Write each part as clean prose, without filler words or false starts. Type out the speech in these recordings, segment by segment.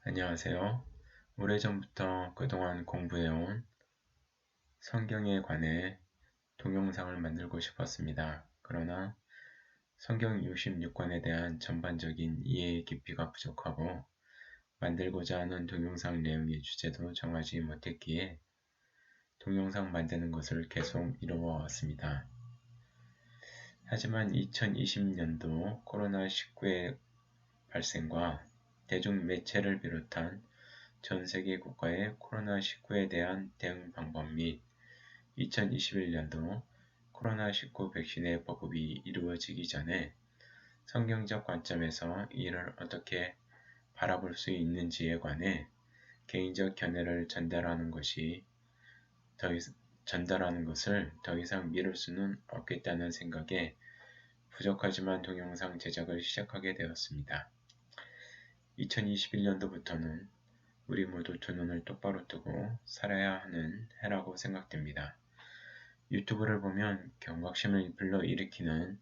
안녕하세요. 오래전부터 그동안 공부해온 성경에 관해 동영상을 만들고 싶었습니다. 그러나 성경 66권에 대한 전반적인 이해의 깊이가 부족하고 만들고자 하는 동영상 내용의 주제도 정하지 못했기에 동영상 만드는 것을 계속 이루어 왔습니다. 하지만 2020년도 코로나19의 발생과 대중 매체를 비롯한 전 세계 국가의 코로나19에 대한 대응 방법 및 2021년도 코로나19 백신의 보급이 이루어지기 전에 성경적 관점에서 이를 어떻게 바라볼 수 있는지에 관해 개인적 견해를 전달하는 것을 더 이상 미룰 수는 없겠다는 생각에 부족하지만 동영상 제작을 시작하게 되었습니다. 2021년도부터는 우리 모두 두 눈을 똑바로 뜨고 살아야 하는 해라고 생각됩니다. 유튜브를 보면 경각심을 불러일으키는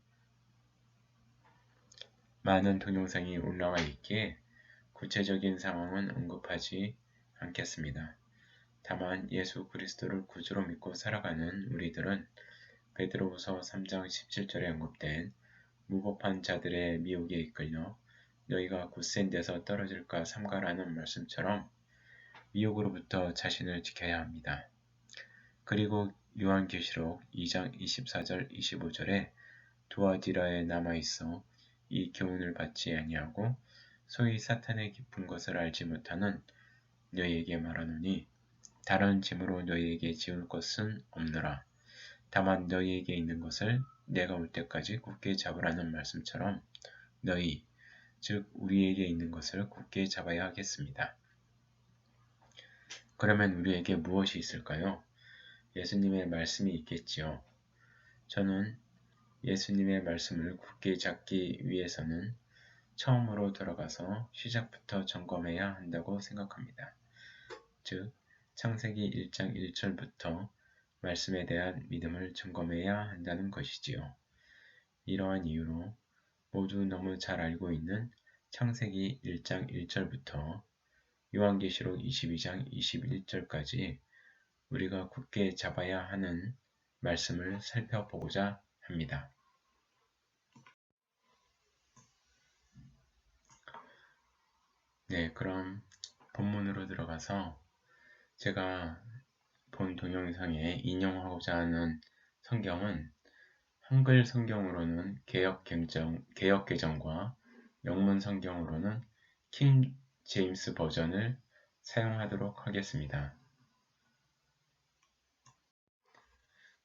많은 동영상이 올라와 있기에 구체적인 상황은 언급하지 않겠습니다. 다만 예수 그리스도를 구주로 믿고 살아가는 우리들은 베드로후서 3장 17절에 언급된 무법한 자들의 미혹에 이끌려 너희가 굳센 데서 떨어질까 삼가라는 말씀처럼 미혹으로부터 자신을 지켜야 합니다. 그리고 요한계시록 2장 24절 25절에 두아디라에 남아있어 이 교훈을 받지 아니하고 소위 사탄의 깊은 것을 알지 못하는 너희에게 말하노니 다른 짐으로 너희에게 지울 것은 없노라. 다만 너희에게 있는 것을 내가 올 때까지 굳게 잡으라는 말씀처럼 너희, 즉 우리에게 있는 것을 굳게 잡아야 하겠습니다. 그러면 우리에게 무엇이 있을까요? 예수님의 말씀이 있겠지요. 저는 예수님의 말씀을 굳게 잡기 위해서는 처음으로 돌아가서 시작부터 점검해야 한다고 생각합니다. 즉, 창세기 1장 1절부터 말씀에 대한 믿음을 점검해야 한다는 것이지요. 이러한 이유로 모두 너무 잘 알고 있는 창세기 1장 1절부터 요한계시록 22장 21절까지 우리가 굳게 잡아야 하는 말씀을 살펴보고자 합니다. 네, 그럼 본문으로 들어가서 제가 본 동영상에 인용하고자 하는 성경은 한글 성경으로는 개역개정과 영문 성경으로는 킹 제임스 버전을 사용하도록 하겠습니다.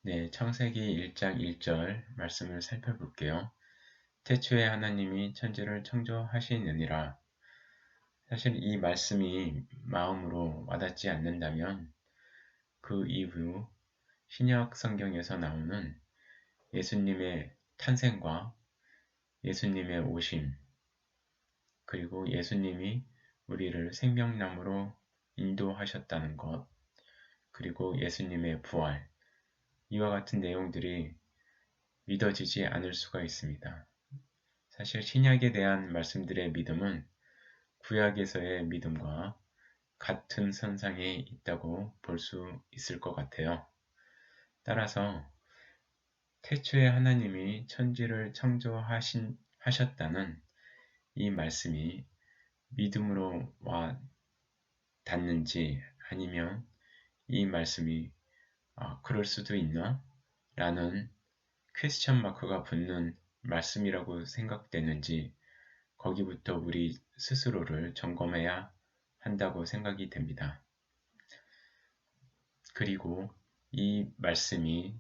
네, 창세기 1장 1절 말씀을 살펴볼게요. 태초에 하나님이 천지를 창조하시느니라. 사실 이 말씀이 마음으로 와닿지 않는다면 그 이후 신약 성경에서 나오는 예수님의 탄생과 예수님의 오심, 그리고 예수님이 우리를 생명나무로 인도하셨다는 것, 그리고 예수님의 부활, 이와 같은 내용들이 믿어지지 않을 수가 있습니다. 사실 신약에 대한 말씀들의 믿음은 구약에서의 믿음과 같은 선상에 있다고 볼 수 있을 것 같아요. 따라서 태초에 하나님이 천지를 창조하셨다는 이 말씀이 믿음으로 와 닿는지 아니면 이 말씀이 그럴 수도 있나? 라는 퀘스천 마크가 붙는 말씀이라고 생각되는지 거기부터 우리 스스로를 점검해야 한다고 생각이 됩니다. 그리고 이 말씀이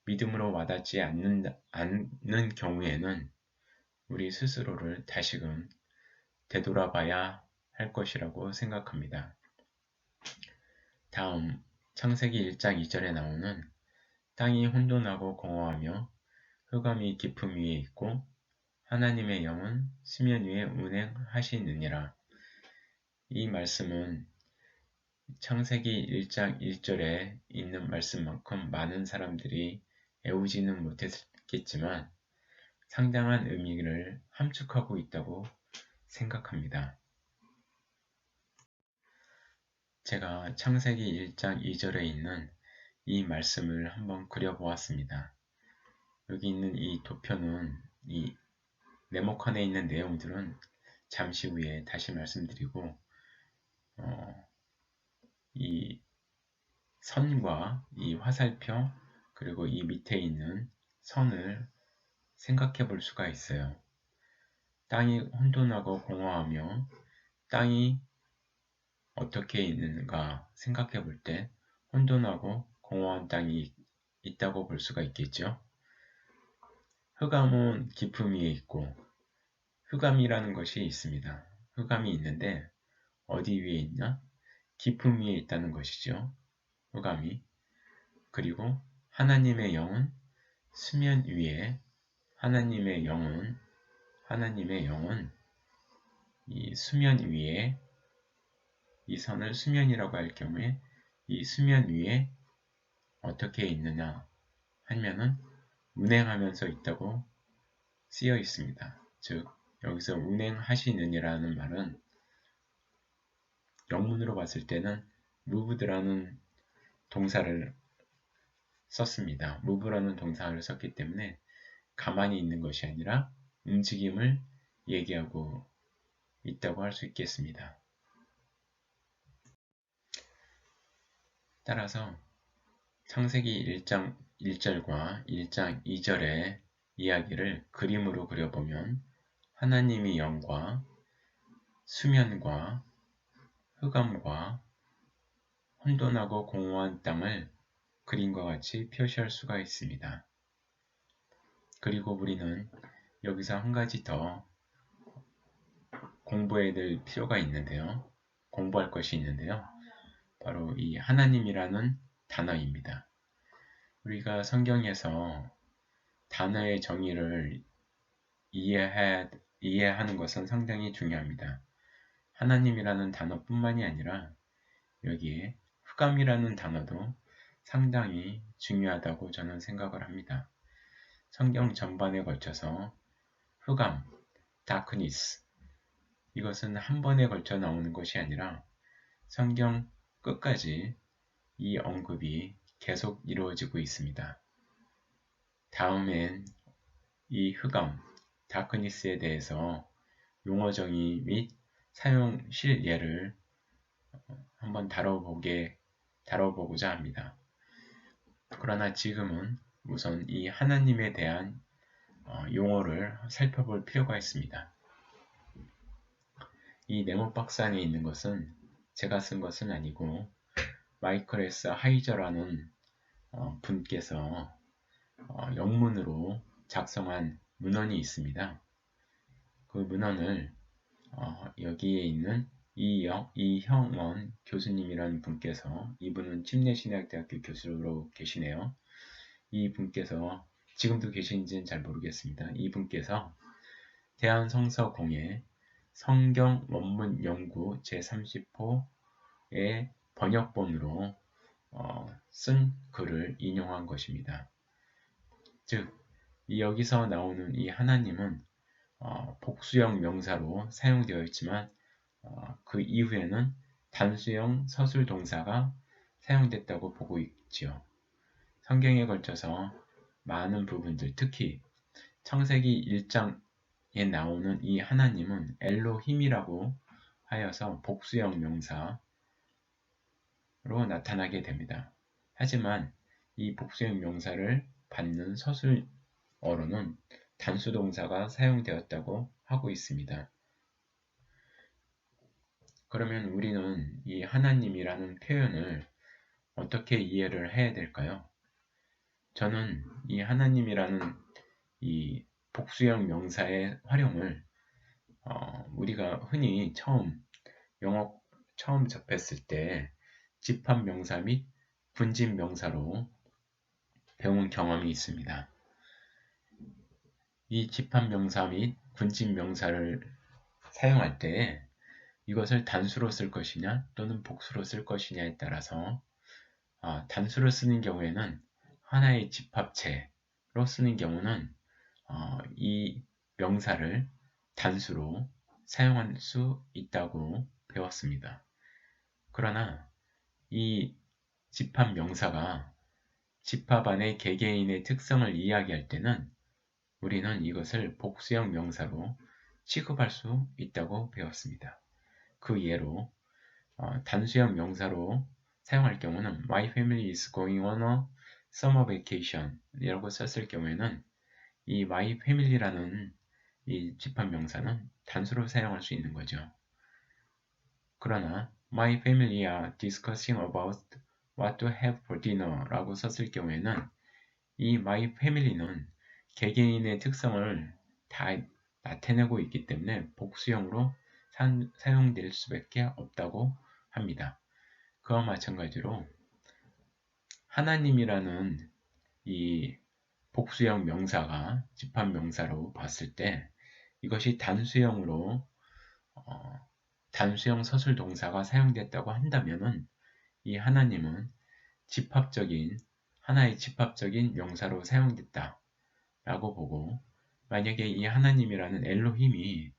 믿음으로 와닿지 않는 경우에는 우리 스스로를 다시금 되돌아봐야 할 것이라고 생각합니다. 다음 창세기 1장 2절에 나오는 땅이 혼돈하고 공허하며 흑암이 깊음 위에 있고 하나님의 영은 수면 위에 운행하시느니라. 이 말씀은 창세기 1장 1절에 있는 말씀만큼 많은 사람들이 외우지는 못했겠지만 상당한 의미를 함축하고 있다고 생각합니다. 제가 창세기 1장 2절에 있는 이 말씀을 한번 그려보았습니다. 여기 있는 이 도표는 이 네모칸에 있는 내용들은 잠시 후에 다시 말씀드리고 이 선과 이 화살표 그리고 이 밑에 있는 선을 생각해 볼 수가 있어요. 땅이 혼돈하고 공허하며 땅이 어떻게 있는가 생각해 볼 때 혼돈하고 공허한 땅이 있다고 볼 수가 있겠죠. 흑암은 깊음 위에 있고 흑암이라는 것이 있습니다. 흑암이 있는데 어디 위에 있나? 깊음 위에 있다는 것이죠. 흑암이. 그리고 하나님의 영은 수면 위에 하나님의 영은 이 수면 위에 이 선을 수면이라고 할 경우에 이 수면 위에 어떻게 있느냐 하면은 운행하면서 있다고 쓰여 있습니다. 즉 여기서 운행하시느니라는 말은 영문으로 봤을 때는 moved라는 동사를 썼습니다. move라는 동사를 썼기 때문에 가만히 있는 것이 아니라 움직임을 얘기하고 있다고 할 수 있겠습니다. 따라서 창세기 1장 1절과 1장 2절의 이야기를 그림으로 그려보면 하나님이 영과 수면과 흑암과 혼돈하고 공허한 땅을 그림과 같이 표시할 수가 있습니다. 그리고 우리는 여기서 한 가지 더 공부해야 될 필요가 있는데요. 공부할 것이 있는데요. 바로 이 하나님이라는 단어입니다. 우리가 성경에서 단어의 정의를 이해하는 것은 상당히 중요합니다. 하나님이라는 단어뿐만이 아니라 여기에 흑암이라는 단어도 상당히 중요하다고 저는 생각을 합니다. 성경 전반에 걸쳐서 흑암, darkness 이것은 한 번에 걸쳐 나오는 것이 아니라 성경 끝까지 이 언급이 계속 이루어지고 있습니다. 다음엔 이 흑암, 다크니스에 대해서 용어 정의 및 사용 실예를 한번 다뤄보고자 합니다. 그러나 지금은 우선 이 하나님에 대한 용어를 살펴볼 필요가 있습니다. 이 네모 박스 안에 있는 것은 제가 쓴 것은 아니고 마이클 S. 하이저라는 분께서 영문으로 작성한 문헌이 있습니다. 그 문헌을 여기에 있는 이형원 교수님이라는 분께서 이분은 침례신학대학교 교수로 계시네요. 이 분께서 지금도 계신지는 잘 모르겠습니다. 이 분께서 대한성서공회 성경 원문 연구 제30호의 번역본으로 쓴 글을 인용한 것입니다. 즉, 여기서 나오는 이 하나님은 복수형 명사로 사용되어 있지만 그 이후에는 단수형 서술 동사가 사용됐다고 보고 있지요. 성경에 걸쳐서 많은 부분들, 특히 창세기 1장에 나오는 이 하나님은 엘로힘이라고 하여서 복수형 명사로 나타나게 됩니다. 하지만 이 복수형 명사를 받는 서술어로는 단수 동사가 사용되었다고 하고 있습니다. 그러면 우리는 이 하나님이라는 표현을 어떻게 이해를 해야 될까요? 저는 이 하나님이라는 이 복수형 명사의 활용을 우리가 흔히 영어 처음 접했을 때 집합 명사 및 분집 명사로 배운 경험이 있습니다. 이 집합 명사 및 분집 명사를 사용할 때 이것을 단수로 쓸 것이냐 또는 복수로 쓸 것이냐에 따라서 단수로 쓰는 경우에는 하나의 집합체로 쓰는 경우는 이 명사를 단수로 사용할 수 있다고 배웠습니다. 그러나 이 집합 명사가 집합 안의 개개인의 특성을 이야기할 때는 우리는 이것을 복수형 명사로 취급할 수 있다고 배웠습니다. 그 예로 단수형 명사로 사용할 경우는 My family is going on a summer vacation 이라고 썼을 경우에는 이 my family라는 이 집합 명사는 단수로 사용할 수 있는 거죠. 그러나 my family are discussing about what to have for dinner 라고 썼을 경우에는 이 my family는 개개인의 특성을 다 나타내고 있기 때문에 복수형으로 사용될 수밖에 없다고 합니다. 그와 마찬가지로 하나님이라는 이 복수형 명사가 집합 명사로 봤을 때 이것이 단수형 서술 동사가 사용됐다고 한다면은 이 하나님은 하나의 집합적인 명사로 사용됐다 라고 보고, 만약에 이 하나님이라는 엘로힘이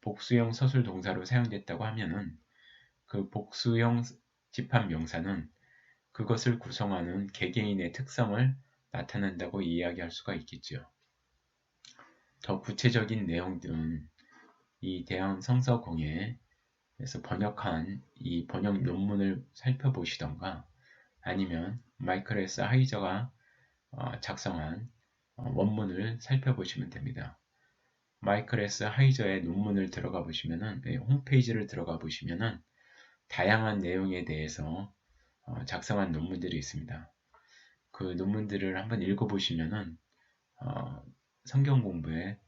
복수형 서술 동사로 사용됐다고 하면은 그 복수형 집합 명사는 그것을 구성하는 개개인의 특성을 나타낸다고 이야기할 수가 있겠죠. 더 구체적인 내용들은 이 대한 성서공예에서 번역한 이 번역 논문을 살펴보시던가 아니면 마이클 S. 하이저가 작성한 원문을 살펴보시면 됩니다. 마이클 S. 하이저의 논문을 들어가 보시면은 홈페이지를 들어가 보시면은 다양한 내용에 대해서 작성한 논문들이 있습니다. 그 논문들을 한번 읽어보시면은 성경 공부에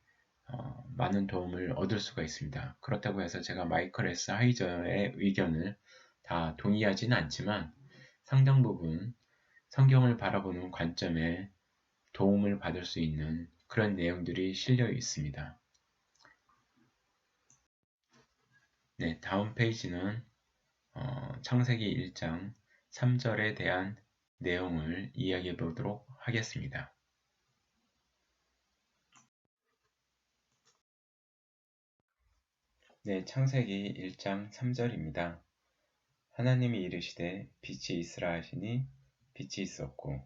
많은 도움을 얻을 수가 있습니다. 그렇다고 해서 제가 마이클 S. 하이저의 의견을 다 동의하지는 않지만 상당 부분 성경을 바라보는 관점에 도움을 받을 수 있는 그런 내용들이 실려 있습니다. 네, 다음 페이지는 창세기 1장 3절에 대한 내용을 이야기해 보도록 하겠습니다. 네, 창세기 1장 3절입니다. 하나님이 이르시되 빛이 있으라 하시니 빛이 있었고,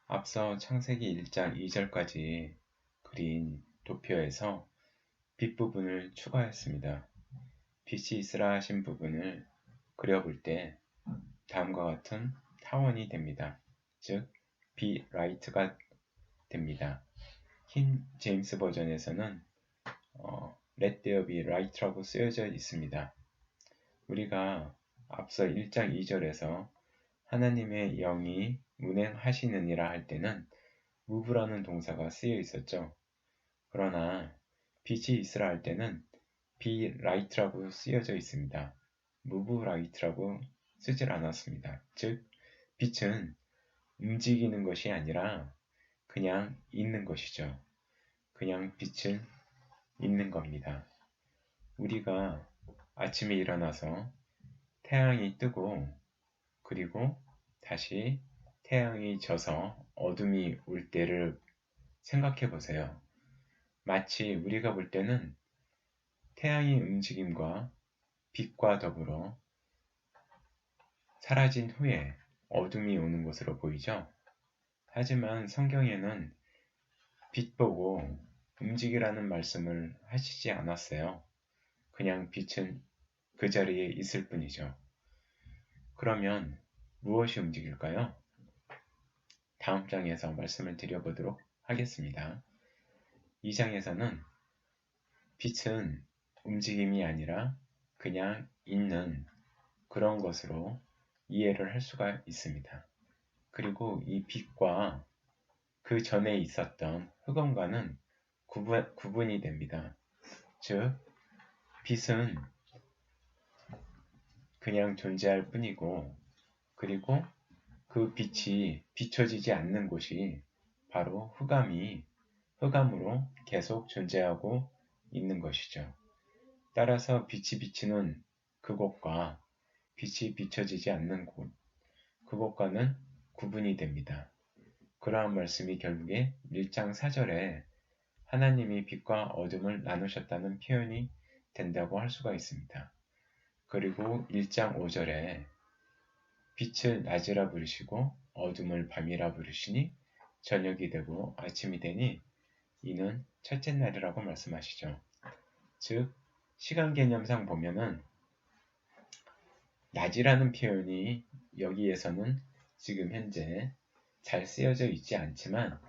앞서 창세기 1장 2절까지 그린 도표에서 빛 부분을 추가했습니다. 빛이 있으라 하신 부분을 그려볼 때 다음과 같은 타원이 됩니다. 즉, be right가 됩니다. 킹 제임스 버전에서는 let there be right라고 쓰여져 있습니다. 우리가 앞서 1장 2절에서 하나님의 영이 운행하시느니라 할 때는 move라는 동사가 쓰여 있었죠. 그러나 빛이 있으라 할 때는 be right라고 쓰여져 있습니다. move right라고 쓰질 않았습니다. 즉, 빛은 움직이는 것이 아니라 그냥 있는 것이죠. 그냥 빛은 있는 겁니다. 우리가 아침에 일어나서 태양이 뜨고 그리고 다시 태양이 져서 어둠이 올 때를 생각해 보세요. 마치 우리가 볼 때는 태양의 움직임과 빛과 더불어 사라진 후에 어둠이 오는 것으로 보이죠? 하지만 성경에는 빛 보고 움직이라는 말씀을 하시지 않았어요. 그냥 빛은 그 자리에 있을 뿐이죠. 그러면 무엇이 움직일까요? 다음 장에서 말씀을 드려보도록 하겠습니다. 이 장에서는 빛은 움직임이 아니라 그냥 있는 그런 것으로 이해를 할 수가 있습니다. 그리고 이 빛과 그 전에 있었던 흑암과는 구분이 됩니다. 즉, 빛은 그냥 존재할 뿐이고, 그리고 그 빛이 비춰지지 않는 곳이 바로 흑암으로 계속 존재하고 있는 것이죠. 따라서 빛이 비치는 그곳과 빛이 비춰지지 않는 곳, 그곳과는 구분이 됩니다. 그러한 말씀이 결국에 1장 4절에 하나님이 빛과 어둠을 나누셨다는 표현이 된다고 할 수가 있습니다. 그리고 1장 5절에 빛을 낮이라 부르시고 어둠을 밤이라 부르시니 저녁이 되고 아침이 되니 이는 첫째 날이라고 말씀하시죠. 즉 시간 개념상 보면은 낮이라는 표현이 여기에서는 지금 현재 잘 쓰여져 있지 않지만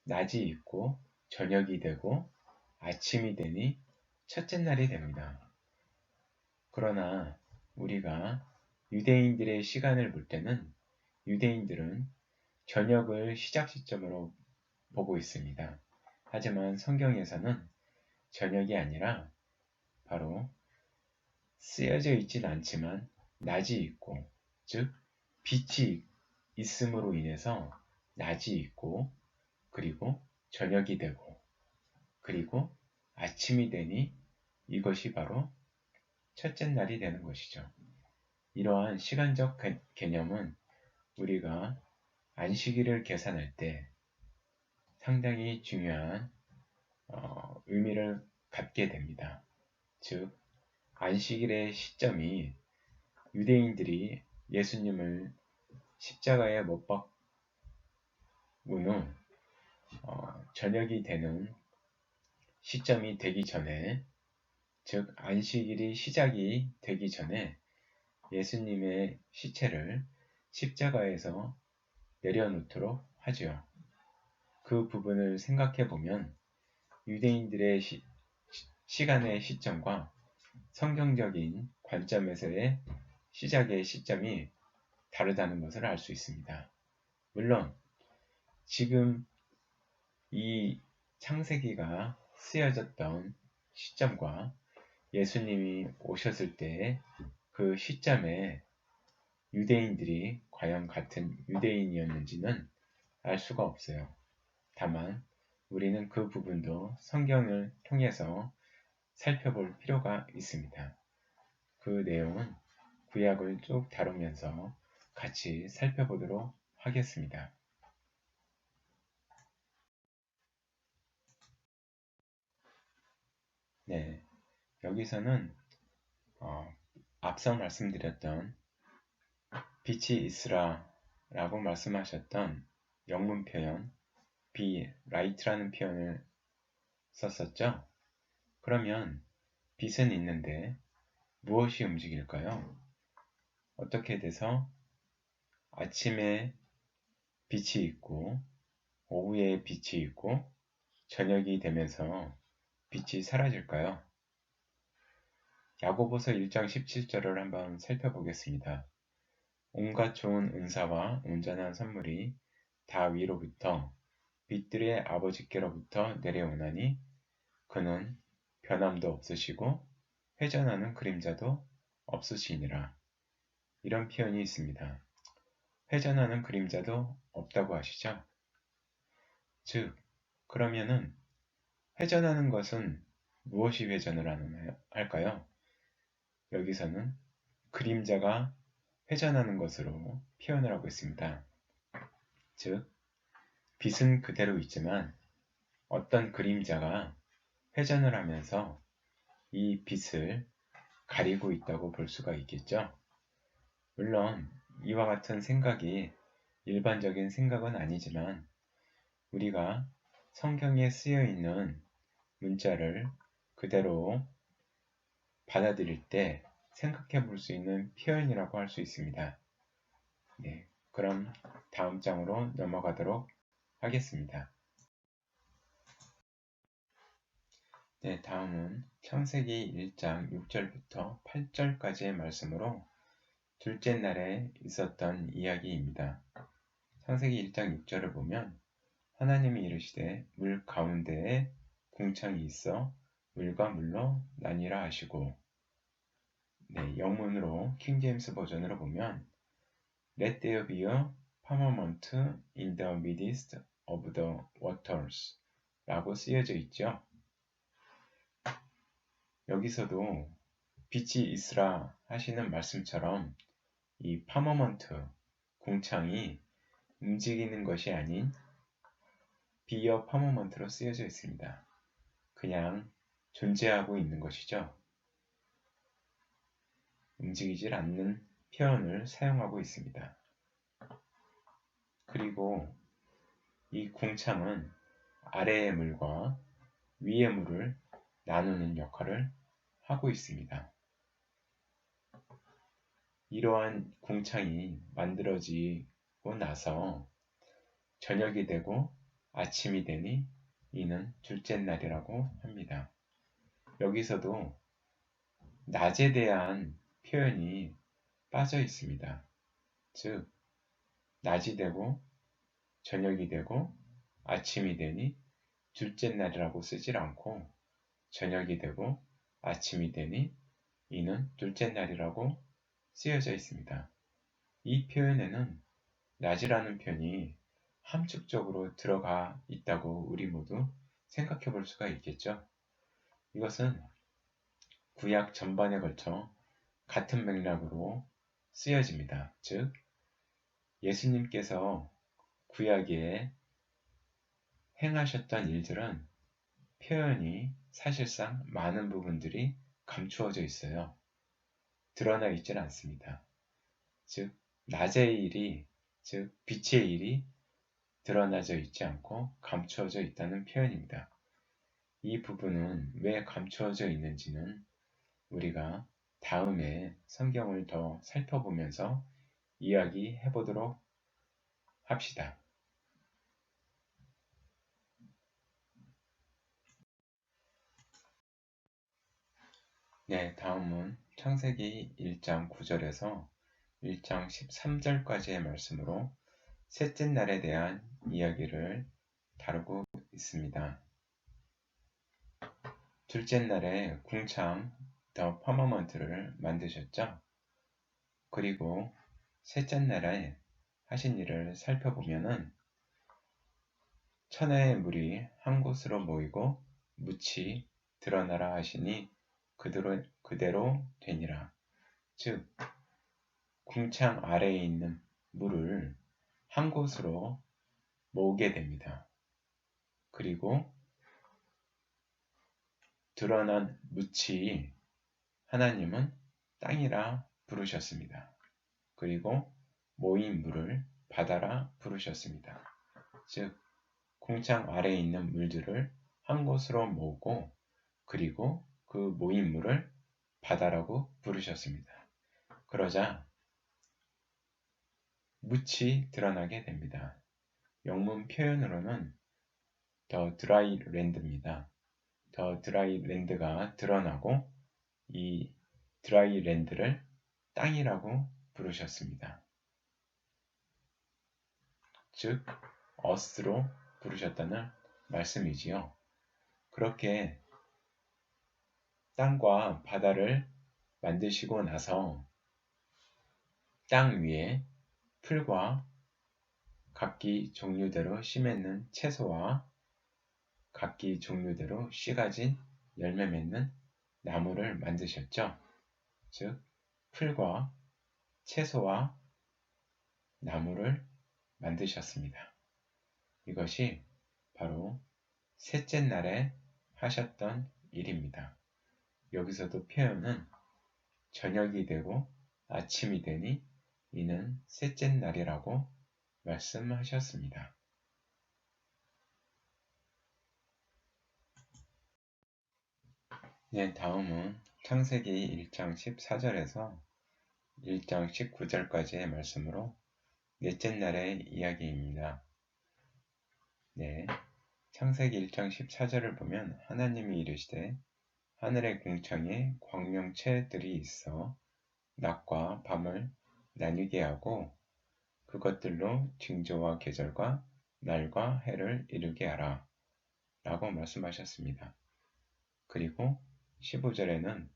낮이 있고 저녁이 되고 아침이 되니 첫째 날이 됩니다. 그러나 우리가 유대인들의 시간을 볼 때는 유대인들은 저녁을 시작 시점으로 보고 있습니다. 하지만 성경에서는 저녁이 아니라 바로 쓰여져 있진 않지만 낮이 있고, 즉 빛이 있음으로 인해서 낮이 있고, 그리고 저녁이 되고, 그리고 아침이 되니 이것이 바로 첫째 날이 되는 것이죠. 이러한 시간적 개념은 우리가 안식일을 계산할 때 상당히 중요한 의미를 갖게 됩니다. 즉 안식일의 시점이 유대인들이 예수님을 십자가에 못 박은 후 저녁이 되는 시점이 되기 전에, 즉 안식일이 시작이 되기 전에 예수님의 시체를 십자가에서 내려놓도록 하죠. 그 부분을 생각해 보면 유대인들의 시간의 시점과 성경적인 관점에서의 시작의 시점이 다르다는 것을 알 수 있습니다. 물론 지금 이 창세기가 쓰여졌던 시점과 예수님이 오셨을 때 그 시점에 유대인들이 과연 같은 유대인이었는지는 알 수가 없어요. 다만 우리는 그 부분도 성경을 통해서 살펴볼 필요가 있습니다. 그 내용은 구약을 쭉 다루면서 같이 살펴보도록 하겠습니다. 네, 여기서는 앞서 말씀드렸던 빛이 있으라 라고 말씀하셨던 영문 표현 be light라는 표현을 썼었죠. 그러면 빛은 있는데 무엇이 움직일까요? 어떻게 돼서 아침에 빛이 있고 오후에 빛이 있고 저녁이 되면서 빛이 사라질까요? 야고보서 1장 17절을 한번 살펴보겠습니다. 온갖 좋은 은사와 온전한 선물이 다 위로부터 빛들의 아버지께로부터 내려오나니 그는 변함도 없으시고 회전하는 그림자도 없으시니라. 이런 표현이 있습니다. 회전하는 그림자도 없다고 하시죠? 즉, 그러면은 회전하는 것은 무엇이 회전을 할까요? 여기서는 그림자가 회전하는 것으로 표현을 하고 있습니다. 즉, 빛은 그대로 있지만 어떤 그림자가 회전을 하면서 이 빛을 가리고 있다고 볼 수가 있겠죠. 물론 이와 같은 생각이 일반적인 생각은 아니지만 우리가 성경에 쓰여 있는 문자를 그대로 받아들일 때 생각해 볼 수 있는 표현이라고 할 수 있습니다. 네, 그럼 다음 장으로 넘어가도록 하겠습니다. 네, 다음은 창세기 1장 6절부터 8절까지의 말씀으로 둘째 날에 있었던 이야기입니다. 창세기 1장 6절을 보면 하나님이 이르시되 물 가운데에 궁창이 있어 물과 물로 나뉘라 하시고, 네, 영문으로 킹제임스 버전으로 보면 Let there be a firmament in the midst of the waters 라고 쓰여져 있죠. 여기서도 빛이 있으라 하시는 말씀처럼 이 파머먼트, 궁창이 움직이는 것이 아닌 비어 파머먼트로 쓰여져 있습니다. 그냥 존재하고 있는 것이죠. 움직이질 않는 표현을 사용하고 있습니다. 그리고 이 궁창은 아래의 물과 위의 물을 나누는 역할을 하고 있습니다. 이러한 궁창이 만들어지고 나서 저녁이 되고 아침이 되니 이는 둘째 날이라고 합니다. 여기서도 낮에 대한 표현이 빠져 있습니다. 즉, 낮이 되고 저녁이 되고 아침이 되니 둘째 날이라고 쓰질 않고 저녁이 되고 아침이 되니 이는 둘째 날이라고 쓰여져 있습니다. 이 표현에는 낮이라는 표현이 함축적으로 들어가 있다고 우리 모두 생각해 볼 수가 있겠죠. 이것은 구약 전반에 걸쳐 같은 맥락으로 쓰여집니다. 즉, 예수님께서 구약에 행하셨던 일들은 표현이 사실상 많은 부분들이 감추어져 있어요. 드러나 있질 않습니다. 즉, 낮의 일이, 즉 빛의 일이 드러나져 있지 않고 감추어져 있다는 표현입니다. 이 부분은 왜 감추어져 있는지는 우리가 다음에 성경을 더 살펴보면서 이야기해 보도록 합시다. 네, 다음은 창세기 1장 9절에서 1장 13절까지의 말씀으로 셋째 날에 대한 이야기를 다루고 있습니다. 둘째 날에 궁창 더 퍼머먼트를 만드셨죠. 그리고 셋째 날에 하신 일을 살펴보면은 천하의 물이 한 곳으로 모이고 묻이 드러나라 하시니 그대로 되니라. 즉, 궁창 아래에 있는 물을 한 곳으로 모으게 됩니다. 그리고 드러난 묻이 하나님은 땅이라 부르셨습니다. 그리고 모인 물을 바다라 부르셨습니다. 즉, 궁창 아래에 있는 물들을 한 곳으로 모으고 그리고 그 모인 물을 바다라고 부르셨습니다. 그러자 묻이 드러나게 됩니다. 영문 표현으로는 더 드라이 랜드입니다. 더 드라이 랜드가 드러나고 이 드라이 랜드를 땅이라고 부르셨습니다. 즉, 어스로 부르셨다는 말씀이지요. 그렇게 땅과 바다를 만드시고 나서 땅 위에 풀과 각기 종류대로 씨 맺는 채소와 각기 종류대로 씨 가진 열매 맺는 나무를 만드셨죠. 즉, 풀과 채소와 나무를 만드셨습니다. 이것이 바로 셋째 날에 하셨던 일입니다. 여기서도 표현은 저녁이 되고 아침이 되니 이는 셋째 날이라고 말씀하셨습니다. 네, 다음은 창세기 1장 14절에서 1장 19절까지의 말씀으로 넷째 날의 이야기입니다. 네, 창세기 1장 14절을 보면 하나님이 이르시되 하늘의 궁창에 광명체들이 있어 낮과 밤을 나뉘게 하고 그것들로 징조와 계절과 날과 해를 이루게 하라 라고 말씀하셨습니다. 그리고 15절에는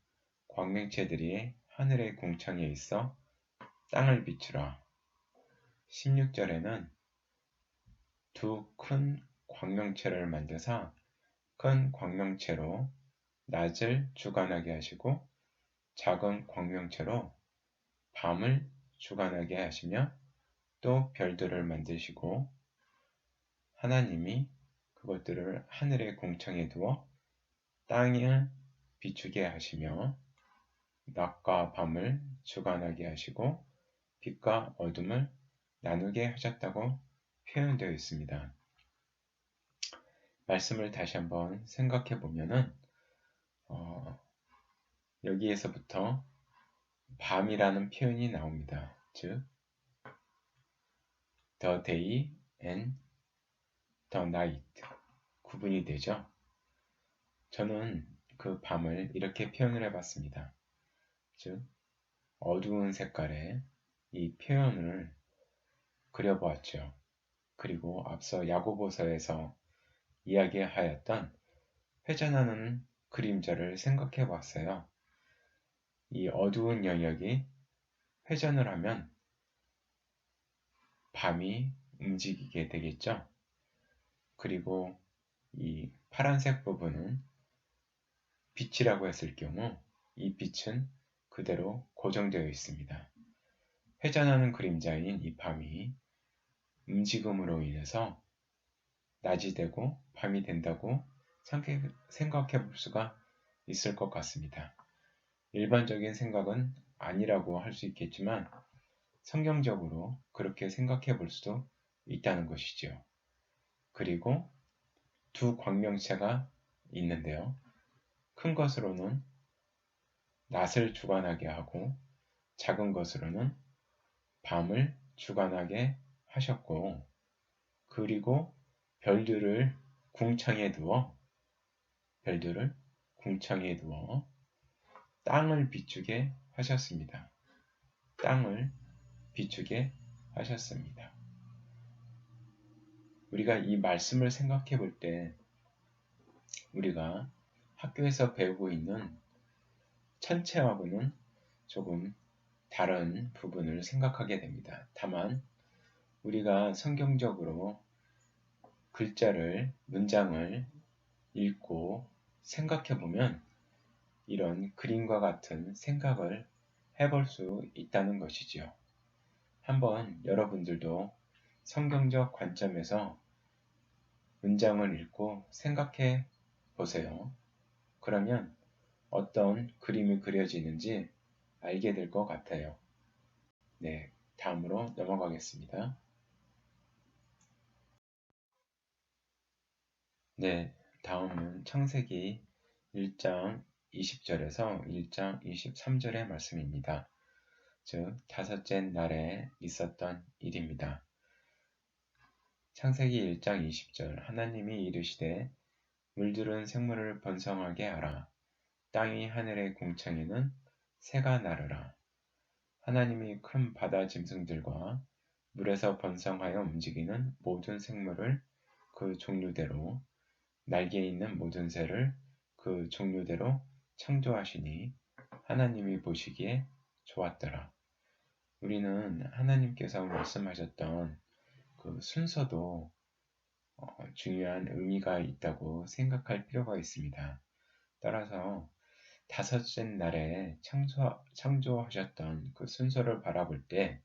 광명체들이 하늘의 궁창에 있어 땅을 비추라. 16절에는 두 큰 광명체를 만드사 큰 광명체로 낮을 주관하게 하시고 작은 광명체로 밤을 주관하게 하시며 또 별들을 만드시고 하나님이 그것들을 하늘의 궁창에 두어 땅을 비추게 하시며 낮과 밤을 주관하게 하시고 빛과 어둠을 나누게 하셨다고 표현되어 있습니다. 말씀을 다시 한번 생각해 보면은 여기에서부터 밤이라는 표현이 나옵니다. 즉, the day and the night 구분이 되죠. 저는 그 밤을 이렇게 표현을 해봤습니다. 즉, 어두운 색깔의 이 표현을 그려보았죠. 그리고 앞서 야고보서에서 이야기하였던 회전하는 그림자를 생각해 봤어요. 이 어두운 영역이 회전을 하면 밤이 움직이게 되겠죠. 그리고 이 파란색 부분은 빛이라고 했을 경우 이 빛은 그대로 고정되어 있습니다. 회전하는 그림자인 이 밤이 움직임으로 인해서 낮이 되고 밤이 된다고 생각해 볼 수가 있을 것 같습니다. 일반적인 생각은 아니라고 할 수 있겠지만 성경적으로 그렇게 생각해 볼 수도 있다는 것이지요. 그리고 두 광명체가 있는데요. 큰 것으로는 낮을 주관하게 하고 작은 것으로는 밤을 주관하게 하셨고, 그리고 별들을 궁창에 두어 땅을 비추게 하셨습니다. 땅을 비추게 하셨습니다. 우리가 이 말씀을 생각해 볼 때 우리가 학교에서 배우고 있는 천체하고는 조금 다른 부분을 생각하게 됩니다. 다만 우리가 성경적으로 문장을 읽고 생각해 보면 이런 그림과 같은 생각을 해볼 수 있다는 것이지요. 한번 여러분들도 성경적 관점에서 문장을 읽고 생각해 보세요. 그러면 어떤 그림이 그려지는지 알게 될 것 같아요. 네, 다음으로 넘어가겠습니다. 네, 다음은 창세기 1장 20절에서 1장 23절의 말씀입니다. 즉, 다섯째 날에 있었던 일입니다. 창세기 1장 20절 하나님이 이르시되 물들은 생물을 번성하게 하라. 땅이 하늘의 궁창에는 새가 나르라. 하나님이 큰 바다 짐승들과 물에서 번성하여 움직이는 모든 생물을 그 종류대로 날개 있는 모든 새를 그 종류대로 창조하시니 하나님이 보시기에 좋았더라. 우리는 하나님께서 말씀하셨던 그 순서도 중요한 의미가 있다고 생각할 필요가 있습니다. 따라서 다섯째 날에 창조하셨던 그 순서를 바라볼 때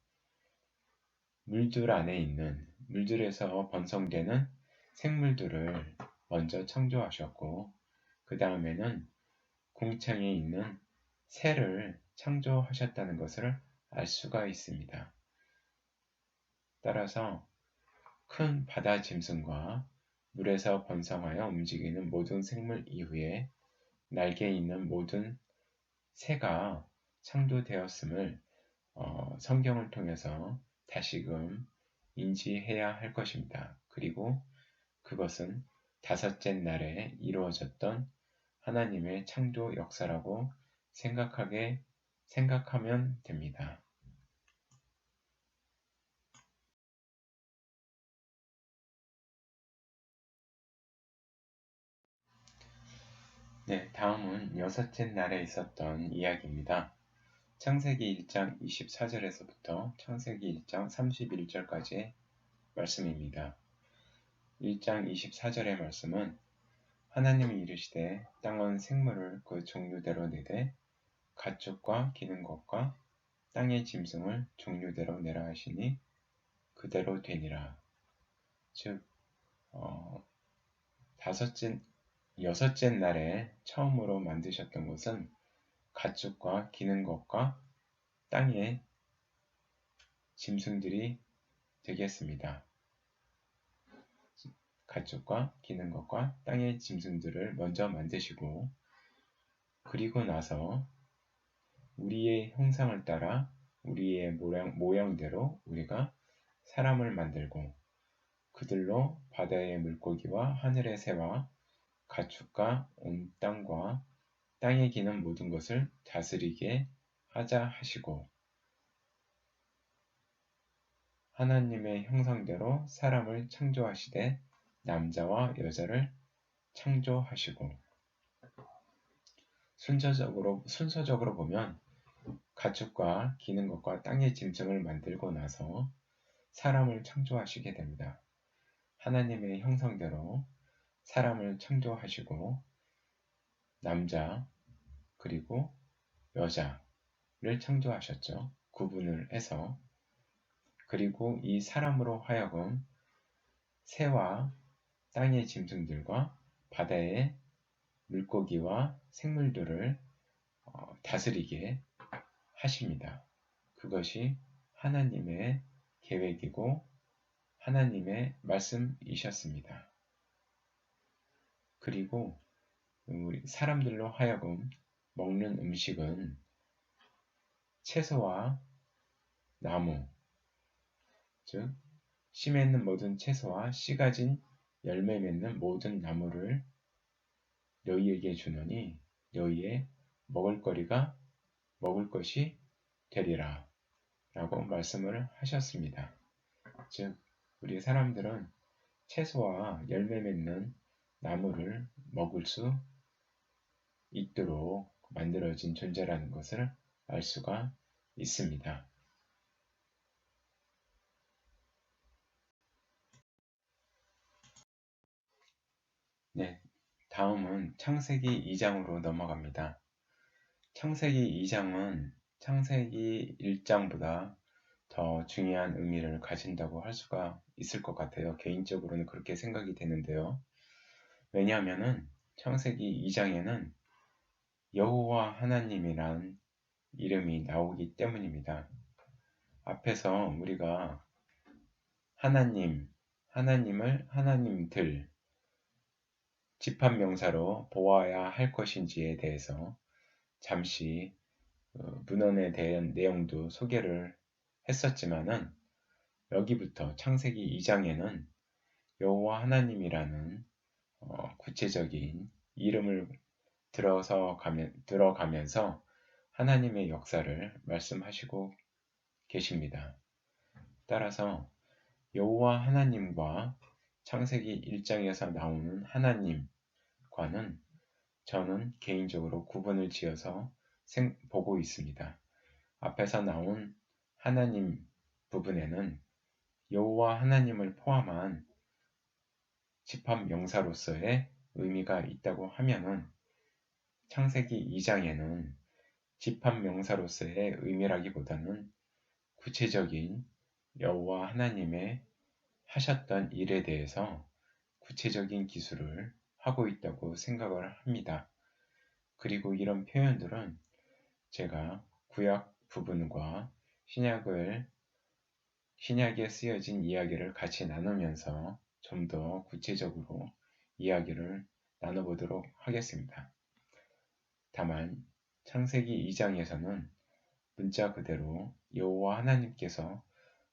물들 안에 있는 물들에서 번성되는 생물들을 먼저 창조하셨고 그 다음에는 궁창에 있는 새를 창조하셨다는 것을 알 수가 있습니다. 따라서 큰 바다 짐승과 물에서 번성하여 움직이는 모든 생물 이후에 날개 있는 모든 새가 창조되었음을 성경을 통해서 다시금 인지해야 할 것입니다. 그리고 그것은 다섯째 날에 이루어졌던 하나님의 창조 역사라고 생각하면 됩니다. 네, 다음은 여섯째 날에 있었던 이야기입니다. 창세기 1장 24절에서부터 창세기 1장 31절까지의 말씀입니다. 1장 24절의 말씀은 하나님이 이르시되 땅은 생물을 그 종류대로 내되 가축과 기는 것과 땅의 짐승을 종류대로 내라 하시니 그대로 되니라. 즉 여섯째 날에 처음으로 만드셨던 것은 가축과 기는 것과 땅의 짐승들이 되겠습니다. 가축과 기는 것과 땅의 짐승들을 먼저 만드시고 그리고 나서 우리의 형상을 따라 우리의 모양대로 우리가 사람을 만들고 그들로 바다의 물고기와 하늘의 새와 가축과 온 땅과 땅에 기는 모든 것을 다스리게 하자 하시고 하나님의 형상대로 사람을 창조하시되 남자와 여자를 창조하시고 순서적으로 보면 가축과 기는 것과 땅의 짐승을 만들고 나서 사람을 창조하시게 됩니다. 하나님의 형상대로 사람을 창조하시고 남자 그리고 여자를 창조하셨죠. 구분을 해서 그리고 이 사람으로 하여금 새와 땅의 짐승들과 바다의 물고기와 생물들을 다스리게 하십니다. 그것이 하나님의 계획이고 하나님의 말씀이셨습니다. 그리고 우리 사람들로 하여금 먹는 음식은 채소와 나무, 즉 씨 맺는 모든 채소와 씨 가진 열매 맺는 모든 나무를 너희에게 주노니 너희의 먹을 것이 되리라 라고 말씀을 하셨습니다. 즉 우리 사람들은 채소와 열매 맺는 나무를 먹을 수 있도록 만들어진 존재라는 것을 알 수가 있습니다. 네, 다음은 창세기 2장으로 넘어갑니다. 창세기 2장은 창세기 1장보다 더 중요한 의미를 가진다고 할 수가 있을 것 같아요. 개인적으로는 그렇게 생각이 되는데요. 왜냐하면 창세기 2장에는 여호와 하나님이란 이름이 나오기 때문입니다. 앞에서 우리가 하나님을 하나님들 집합명사로 보아야 할 것인지에 대해서 잠시 문헌에 대한 내용도 소개를 했었지만은 여기부터 창세기 2장에는 여호와 하나님이라는 구체적인 이름을 들어가면서 하나님의 역사를 말씀하시고 계십니다. 따라서 여호와 하나님과 창세기 1장에서 나오는 하나님과는 저는 개인적으로 구분을 지어서 보고 있습니다. 앞에서 나온 하나님 부분에는 여호와 하나님을 포함한 집합 명사로서의 의미가 있다고 하면은 창세기 2장에는 집합 명사로서의 의미라기보다는 구체적인 여호와 하나님의 하셨던 일에 대해서 구체적인 기술을 하고 있다고 생각을 합니다. 그리고 이런 표현들은 제가 구약 부분과 신약에 쓰여진 이야기를 같이 나누면서 좀 더 구체적으로 이야기를 나눠보도록 하겠습니다. 다만 창세기 2장에서는 문자 그대로 여호와 하나님께서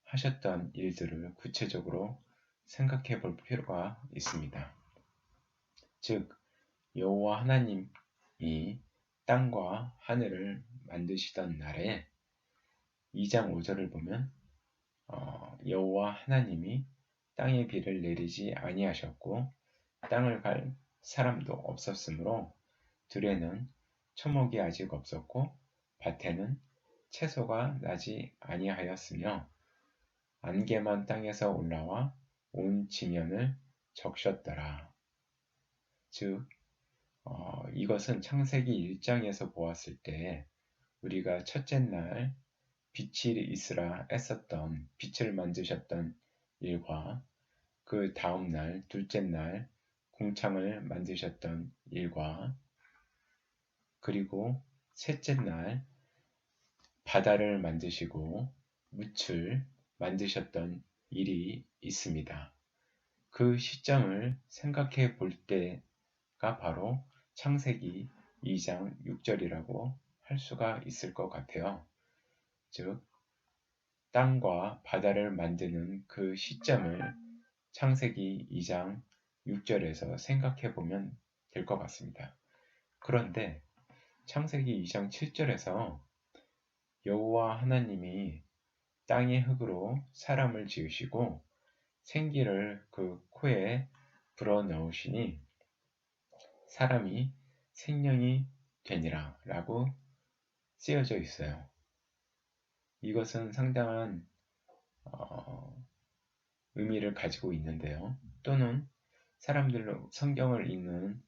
하셨던 일들을 구체적으로 생각해 볼 필요가 있습니다. 즉 여호와 하나님이 땅과 하늘을 만드시던 날에 2장 5절을 보면 여호와 하나님이 땅에 비를 내리지 아니하셨고 땅을 갈 사람도 없었으므로 들에는 초목이 아직 없었고 밭에는 채소가 나지 아니하였으며 안개만 땅에서 올라와 온 지면을 적셨더라. 즉 이것은 창세기 1장에서 보았을 때 우리가 첫째 날 빛이 있으라 했었던 빛을 만드셨던 일과 그 다음 날 둘째 날 궁창을 만드셨던 일과 그리고 셋째 날 바다를 만드시고 묻을 만드셨던 일이 있습니다. 그 시점을 생각해 볼 때가 바로 창세기 2장 6절이라고 할 수가 있을 것 같아요. 즉, 땅과 바다를 만드는 그 시점을 창세기 2장 6절에서 생각해 보면 될 것 같습니다. 그런데 창세기 2장 7절에서 여호와 하나님이 땅의 흙으로 사람을 지으시고 생기를 그 코에 불어넣으시니 사람이 생명이 되니라 라고 쓰여져 있어요. 이것은 상당한 의미를 가지고 있는데요. 또는 사람들로 성경을 읽는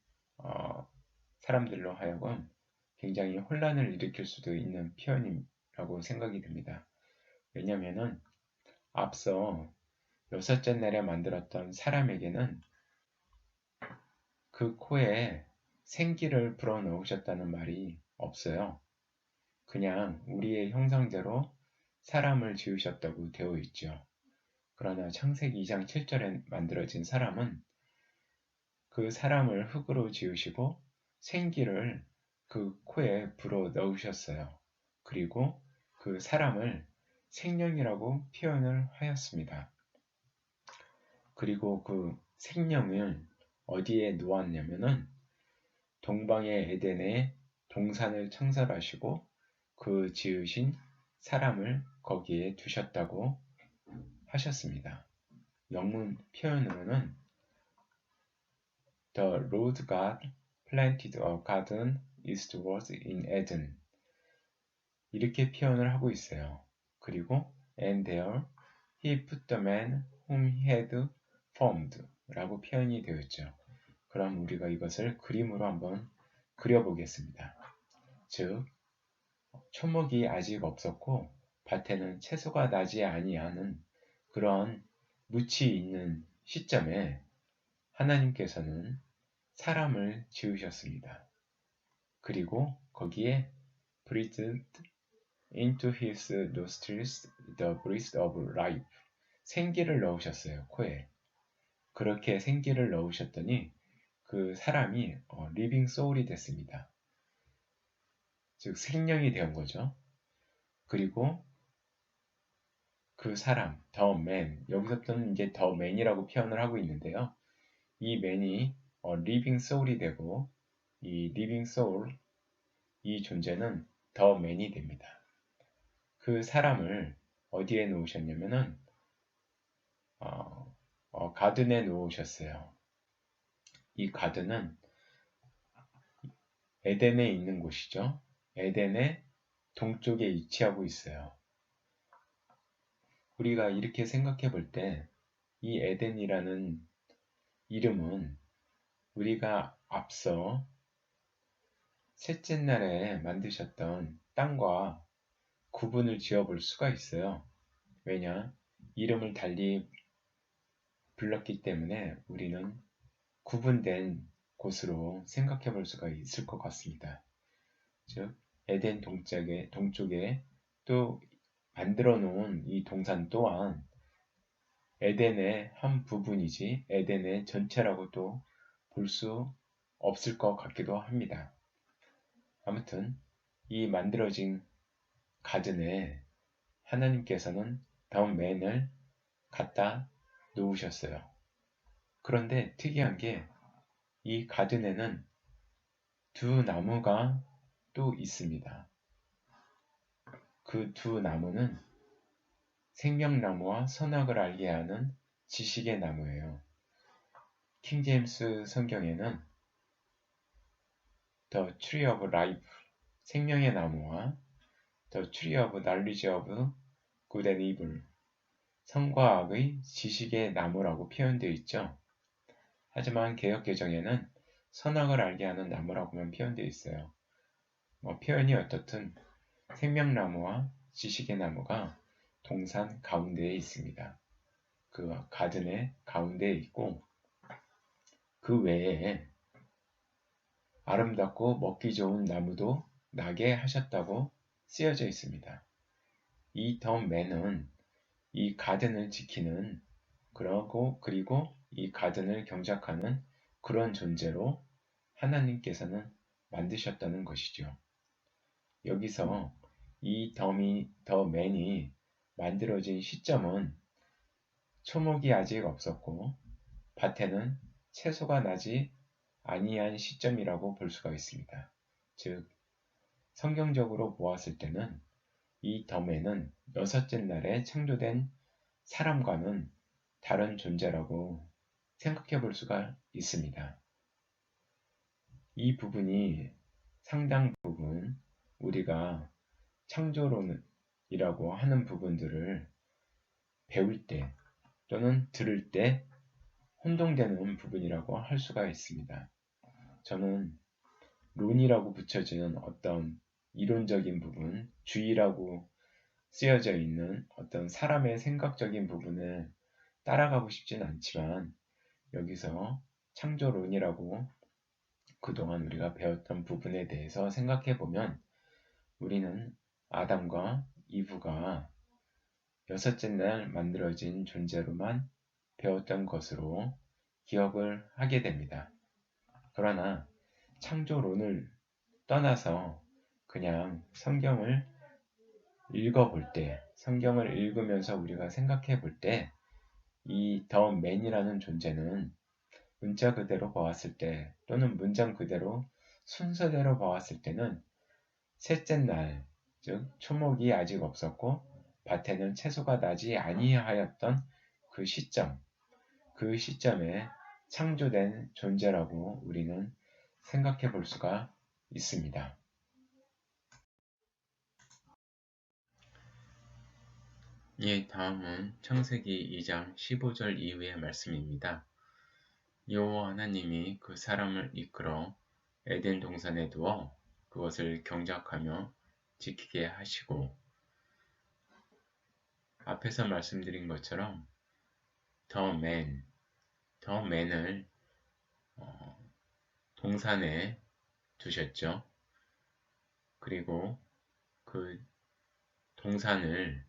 사람들로 하여금 굉장히 혼란을 일으킬 수도 있는 표현이라고 생각이 듭니다. 왜냐하면 앞서 여섯째 날에 만들었던 사람에게는 그 코에 생기를 불어넣으셨다는 말이 없어요. 그냥 우리의 형상대로 사람을 지으셨다고 되어 있죠. 그러나 창세기 2장 7절에 만들어진 사람은 그 사람을 흙으로 지으시고 생기를 그 코에 불어 넣으셨어요. 그리고 그 사람을 생명이라고 표현을 하였습니다. 그리고 그 생명을 어디에 놓았냐면은 동방의 에덴에 동산을 창설하시고 그 지으신 사람을 거기에 두셨다고 하셨습니다. 영문 표현으로는 The Lord God planted a garden eastward in Eden 이렇게 표현을 하고 있어요. 그리고 And there he put the man whom he had formed 라고 표현이 되어 있죠. 그럼 우리가 이것을 그림으로 한번 그려보겠습니다. 즉, 초목이 아직 없었고 밭에는 채소가 나지 아니하는 그런 묻이 있는 시점에 하나님께서는 사람을 지으셨습니다. 그리고 거기에 breathed into his nostrils the breath of life 생기를 넣으셨어요. 코에. 그렇게 생기를 넣으셨더니 그 사람이 living soul이 됐습니다. 즉 생명이 된 거죠. 그리고 그 사람, the man, 여기서부터는 이제 the man이라고 표현을 하고 있는데요. 이 man이 living soul이 되고 이 living soul, 이 존재는 the man이 됩니다. 그 사람을 어디에 놓으셨냐면은 가든에 놓으셨어요. 이 가든은 에덴에 있는 곳이죠. 에덴의 동쪽에 위치하고 있어요. 우리가 이렇게 생각해 볼 때 이 에덴이라는 이름은 우리가 앞서 셋째 날에 만드셨던 땅과 구분을 지어 볼 수가 있어요. 왜냐? 이름을 달리 불렀기 때문에 우리는 구분된 곳으로 생각해 볼 수가 있을 것 같습니다. 즉, 에덴 동쪽에 또 만들어 놓은 이 동산 또한 에덴의 한 부분이지 에덴의 전체라고도 볼 수 없을 것 같기도 합니다. 아무튼 이 만들어진 가든에 하나님께서는 다음 맨을 갖다 놓으셨어요. 그런데 특이한 게 이 가든에는 두 나무가 또 있습니다. 그 두 나무는 생명나무와 선악을 알게 하는 지식의 나무예요. 킹제임스 성경에는 The Tree of Life, 생명의 나무와 The Tree of Knowledge of Good and Evil, 선과 악의 지식의 나무라고 표현되어 있죠. 하지만 개역개정에는 선악을 알게 하는 나무라고만 표현되어 있어요. 표현이 어떻든 생명나무와 지식의 나무가 동산 가운데에 있습니다. 그 가든의 가운데에 있고 그 외에 아름답고 먹기 좋은 나무도 나게 하셨다고 쓰여져 있습니다. 이 더 맨은 이 가든을 지키는 그리고 이 가든을 경작하는 그런 존재로 하나님께서는 만드셨다는 것이죠. 여기서 이 더 맨이 만들어진 시점은 초목이 아직 없었고 밭에는 채소가 나지 아니한 시점이라고 볼 수가 있습니다. 즉 성경적으로 보았을 때는 이 덤에는 여섯째 날에 창조된 사람과는 다른 존재라고 생각해 볼 수가 있습니다. 이 부분이 상당 부분 우리가 창조론이라고 하는 부분들을 배울 때 또는 들을 때 혼동되는 부분이라고 할 수가 있습니다. 저는 론이라고 붙여지는 어떤 이론적인 부분, 주의라고 쓰여져 있는 어떤 사람의 생각적인 부분을 따라가고 싶진 않지만 여기서 창조론이라고 그동안 우리가 배웠던 부분에 대해서 생각해 보면 우리는 아담과 이브가 여섯째 날 만들어진 존재로만 배웠던 것으로 기억을 하게 됩니다. 그러나 창조론을 떠나서 그냥 성경을 읽어볼 때, 성경을 읽으면서 우리가 생각해 볼 때, 이 더 맨이라는 존재는 문자 그대로 보았을 때, 또는 문장 그대로 순서대로 보았을 때는 셋째 날, 즉 초목이 아직 없었고 밭에는 채소가 나지 아니하였던 그 시점에 창조된 존재라고 우리는 생각해 볼 수가 있습니다. 예, 다음은 창세기 2장 15절 이후의 말씀입니다. 여호와 하나님이 그 사람을 이끌어 에덴 동산에 두어 그것을 경작하며 지키게 하시고, 앞에서 말씀드린 것처럼 더 맨을 동산에 두셨죠. 그리고 그 동산을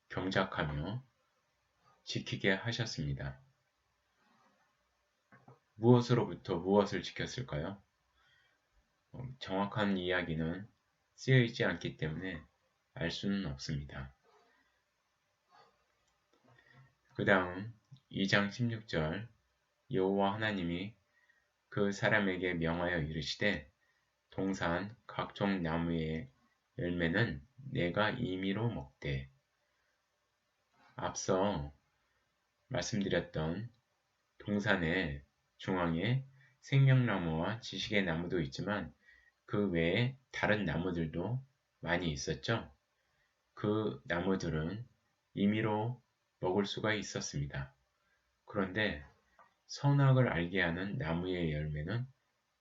경작하며 지키게 하셨습니다. 무엇으로부터 무엇을 지켰을까요? 정확한 이야기는 쓰여 있지 않기 때문에 알 수는 없습니다. 그 다음 2장 16절 여호와 하나님이 그 사람에게 명하여 이르시되 동산 각종 나무의 열매는 내가 임의로 먹되, 앞서 말씀드렸던 동산의 중앙에 생명나무와 지식의 나무도 있지만 그 외에 다른 나무들도 많이 있었죠. 그 나무들은 임의로 먹을 수가 있었습니다. 그런데 선악을 알게 하는 나무의 열매는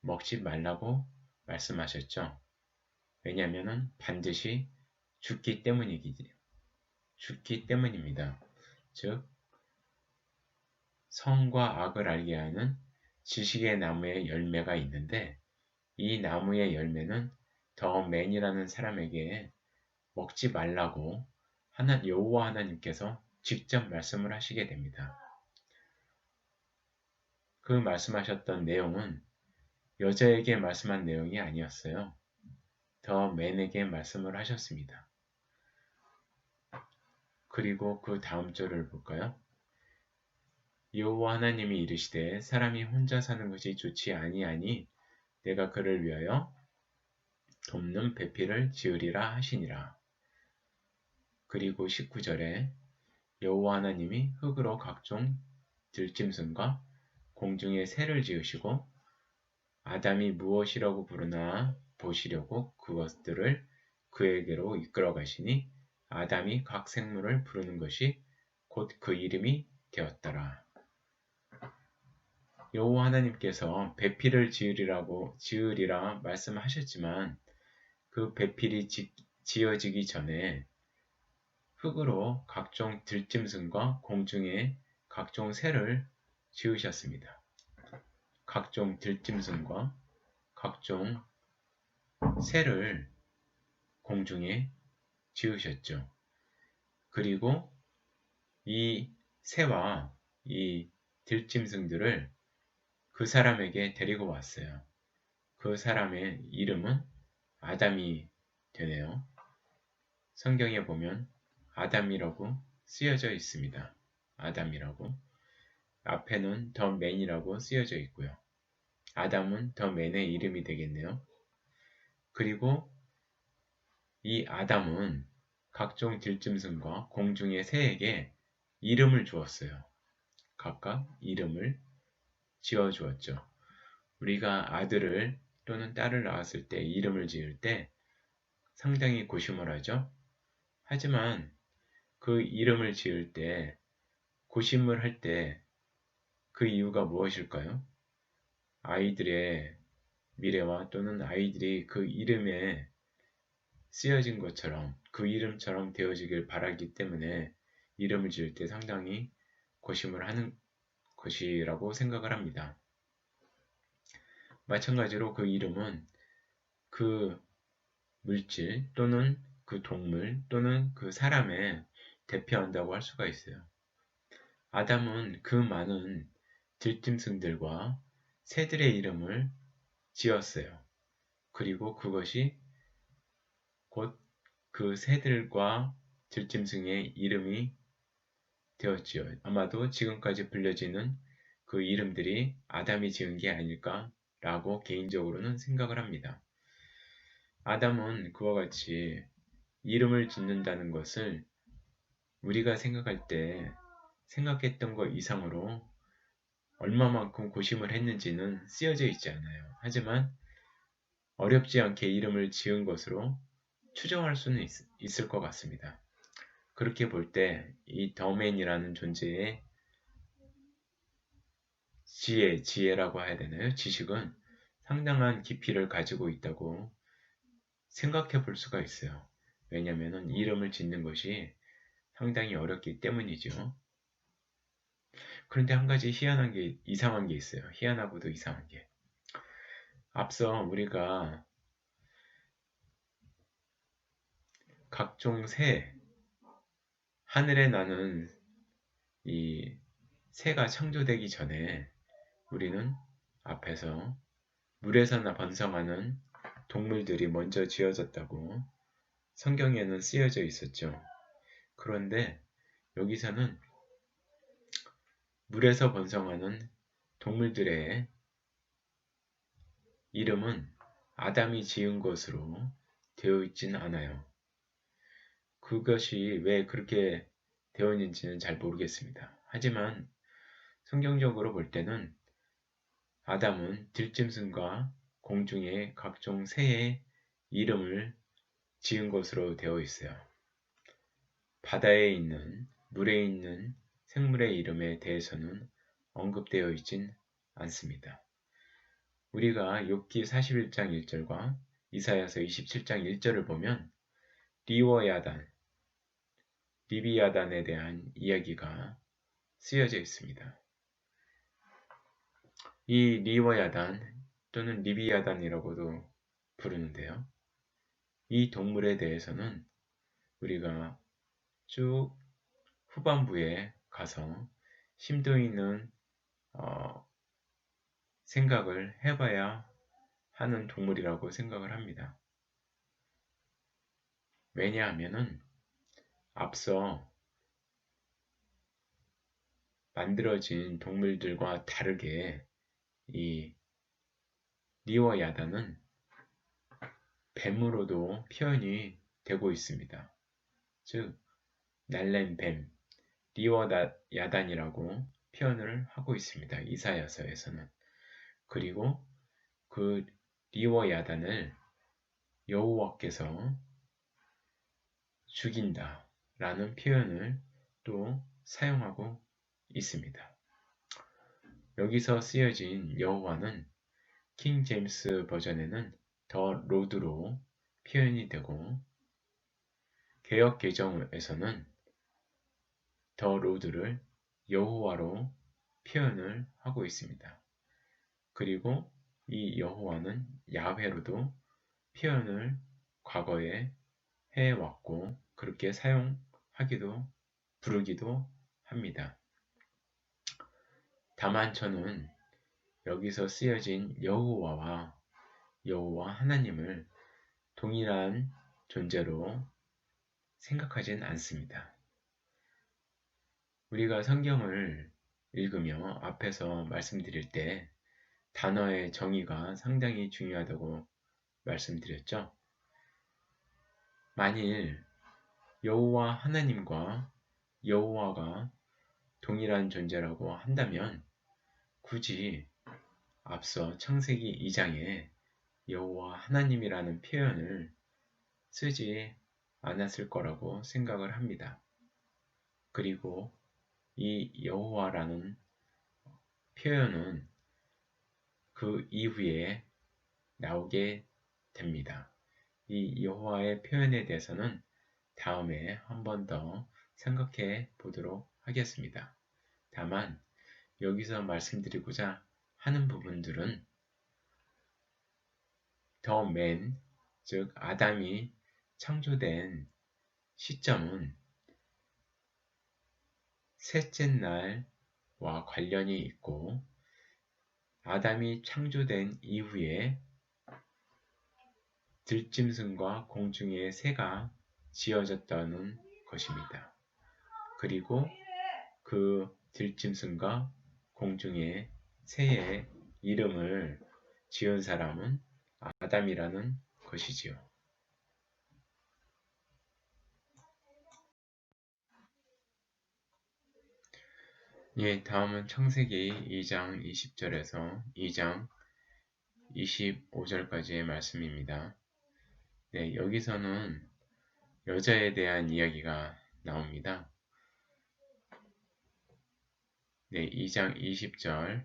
먹지 말라고 말씀하셨죠. 왜냐하면 반드시 죽기 때문입니다. 즉 선과 악을 알게 하는 지식의 나무의 열매가 있는데 이 나무의 열매는 더 맨이라는 사람에게 먹지 말라고 여호와 하나님께서 직접 말씀을 하시게 됩니다. 그 말씀하셨던 내용은 여자에게 말씀한 내용이 아니었어요. 더 맨에게 말씀을 하셨습니다. 그리고 그 다음 절을 볼까요? 여호와 하나님이 이르시되 사람이 혼자 사는 것이 좋지 아니하니 내가 그를 위하여 돕는 배필을 지으리라 하시니라. 그리고 19절에 여호와 하나님이 흙으로 각종 들짐승과 공중의 새를 지으시고 아담이 무엇이라고 부르나 보시려고 그것들을 그에게로 이끌어 가시니 아담이 각 생물을 부르는 것이 곧 그 이름이 되었더라. 여호와 하나님께서 배필을 지으리라 말씀하셨지만 그 배필이 지어지기 전에 흙으로 각종 들짐승과 공중의 각종 새를 지으셨습니다. 각종 들짐승과 각종 새를 공중에 지으셨죠. 그리고 이 새와 이 들짐승들을 그 사람에게 데리고 왔어요. 그 사람의 이름은 아담이 되네요. 성경에 보면 아담이라고 쓰여져 있습니다. 아담이라고. 앞에는 더 맨이라고 쓰여져 있고요. 아담은 더 맨의 이름이 되겠네요. 그리고 이 아담은 각종 들짐승과 공중의 새에게 이름을 주었어요. 각각 이름을 지어 주었죠. 우리가 아들을 또는 딸을 낳았을 때 이름을 지을 때 상당히 고심을 하죠. 하지만 그 이름을 지을 때 고심을 할 때 그 이유가 무엇일까요? 아이들의 미래와 또는 아이들이 그 이름에 쓰여진 것처럼 그 이름처럼 되어지길 바라기 때문에 이름을 지을 때 상당히 고심을 하는 것이라고 생각을 합니다. 마찬가지로 그 이름은 그 물질 또는 그 동물 또는 그 사람에 대표한다고 할 수가 있어요. 아담은 그 많은 들짐승들과 새들의 이름을 지었어요. 그리고 그것이 곧 그 새들과 들짐승의 이름이 되었지요. 아마도 지금까지 불려지는 그 이름들이 아담이 지은 게 아닐까라고 개인적으로는 생각을 합니다. 아담은 그와 같이 이름을 짓는다는 것을 우리가 생각할 때 생각했던 것 이상으로 얼마만큼 고심을 했는지는 쓰여져 있지 않아요. 하지만 어렵지 않게 이름을 지은 것으로 추정할 수는 있을 것 같습니다. 그렇게 볼 때 이 더맨이라는 존재의 지혜라고 해야 되나요? 지식은 상당한 깊이를 가지고 있다고 생각해 볼 수가 있어요. 왜냐하면 이름을 짓는 것이 상당히 어렵기 때문이죠. 그런데 한 가지 이상한 게 있어요. 희한하고도 이상한 게. 앞서 우리가 각종 하늘에 나는 이 새가 창조되기 전에 우리는 앞에서 물에서나 번성하는 동물들이 먼저 지어졌다고 성경에는 쓰여져 있었죠. 그런데 여기서는 물에서 번성하는 동물들의 이름은 아담이 지은 것으로 되어 있진 않아요. 그것이 왜 그렇게 되어 있는지는 잘 모르겠습니다. 하지만 성경적으로 볼 때는 아담은 들짐승과 공중의 각종 새의 이름을 지은 것으로 되어 있어요. 바다에 있는, 물에 있는 생물의 이름에 대해서는 언급되어 있진 않습니다. 우리가 욥기 41장 1절과 이사야서 27장 1절을 보면 리워야단, 리비야단에 대한 이야기가 쓰여져 있습니다. 이 리워야단 또는 리비야단이라고도 부르는데요. 이 동물에 대해서는 우리가 쭉 후반부에 가서 심도 있는 생각을 해봐야 하는 동물이라고 생각을 합니다. 왜냐하면은 앞서 만들어진 동물들과 다르게 이 리워야단은 뱀으로도 표현이 되고 있습니다. 즉 날랜 뱀, 리워야단이라고 표현을 하고 있습니다. 이사야서에서는. 그리고 그 리워야단을 여호와께서 죽인다 라는 표현을 또 사용하고 있습니다. 여기서 쓰여진 여호와는 킹 제임스 버전에는 더 로드로 표현이 되고 개역 개정에서는 더 로드를 여호와로 표현을 하고 있습니다. 그리고 이 여호와는 야훼로도 표현을 과거에 해왔고 그렇게 사용하기도 부르기도 합니다. 다만 저는 여기서 쓰여진 여호와 하나님을 동일한 존재로 생각하진 않습니다. 우리가 성경을 읽으며 앞에서 말씀드릴 때 단어의 정의가 상당히 중요하다고 말씀드렸죠. 만일 여호와 하나님과 여호와가 동일한 존재라고 한다면 굳이 앞서 창세기 2장에 여호와 하나님이라는 표현을 쓰지 않았을 거라고 생각을 합니다. 그리고 이 여호와라는 표현은 그 이후에 나오게 됩니다. 이 여호와의 표현에 대해서는 다음에 한 번 더 생각해 보도록 하겠습니다. 다만 여기서 말씀드리고자 하는 부분들은 더 맨, 즉 아담이 창조된 시점은 셋째 날과 관련이 있고 아담이 창조된 이후에 들짐승과 공중의 새가 지어졌다는 것입니다. 그리고 그 들짐승과 공중의 새의 이름을 지은 사람은 아담이라는 것이지요. 예, 다음은 창세기 2장 20절에서 2장 25절까지의 말씀입니다. 네, 여기서는 여자에 대한 이야기가 나옵니다. 네, 2장 20절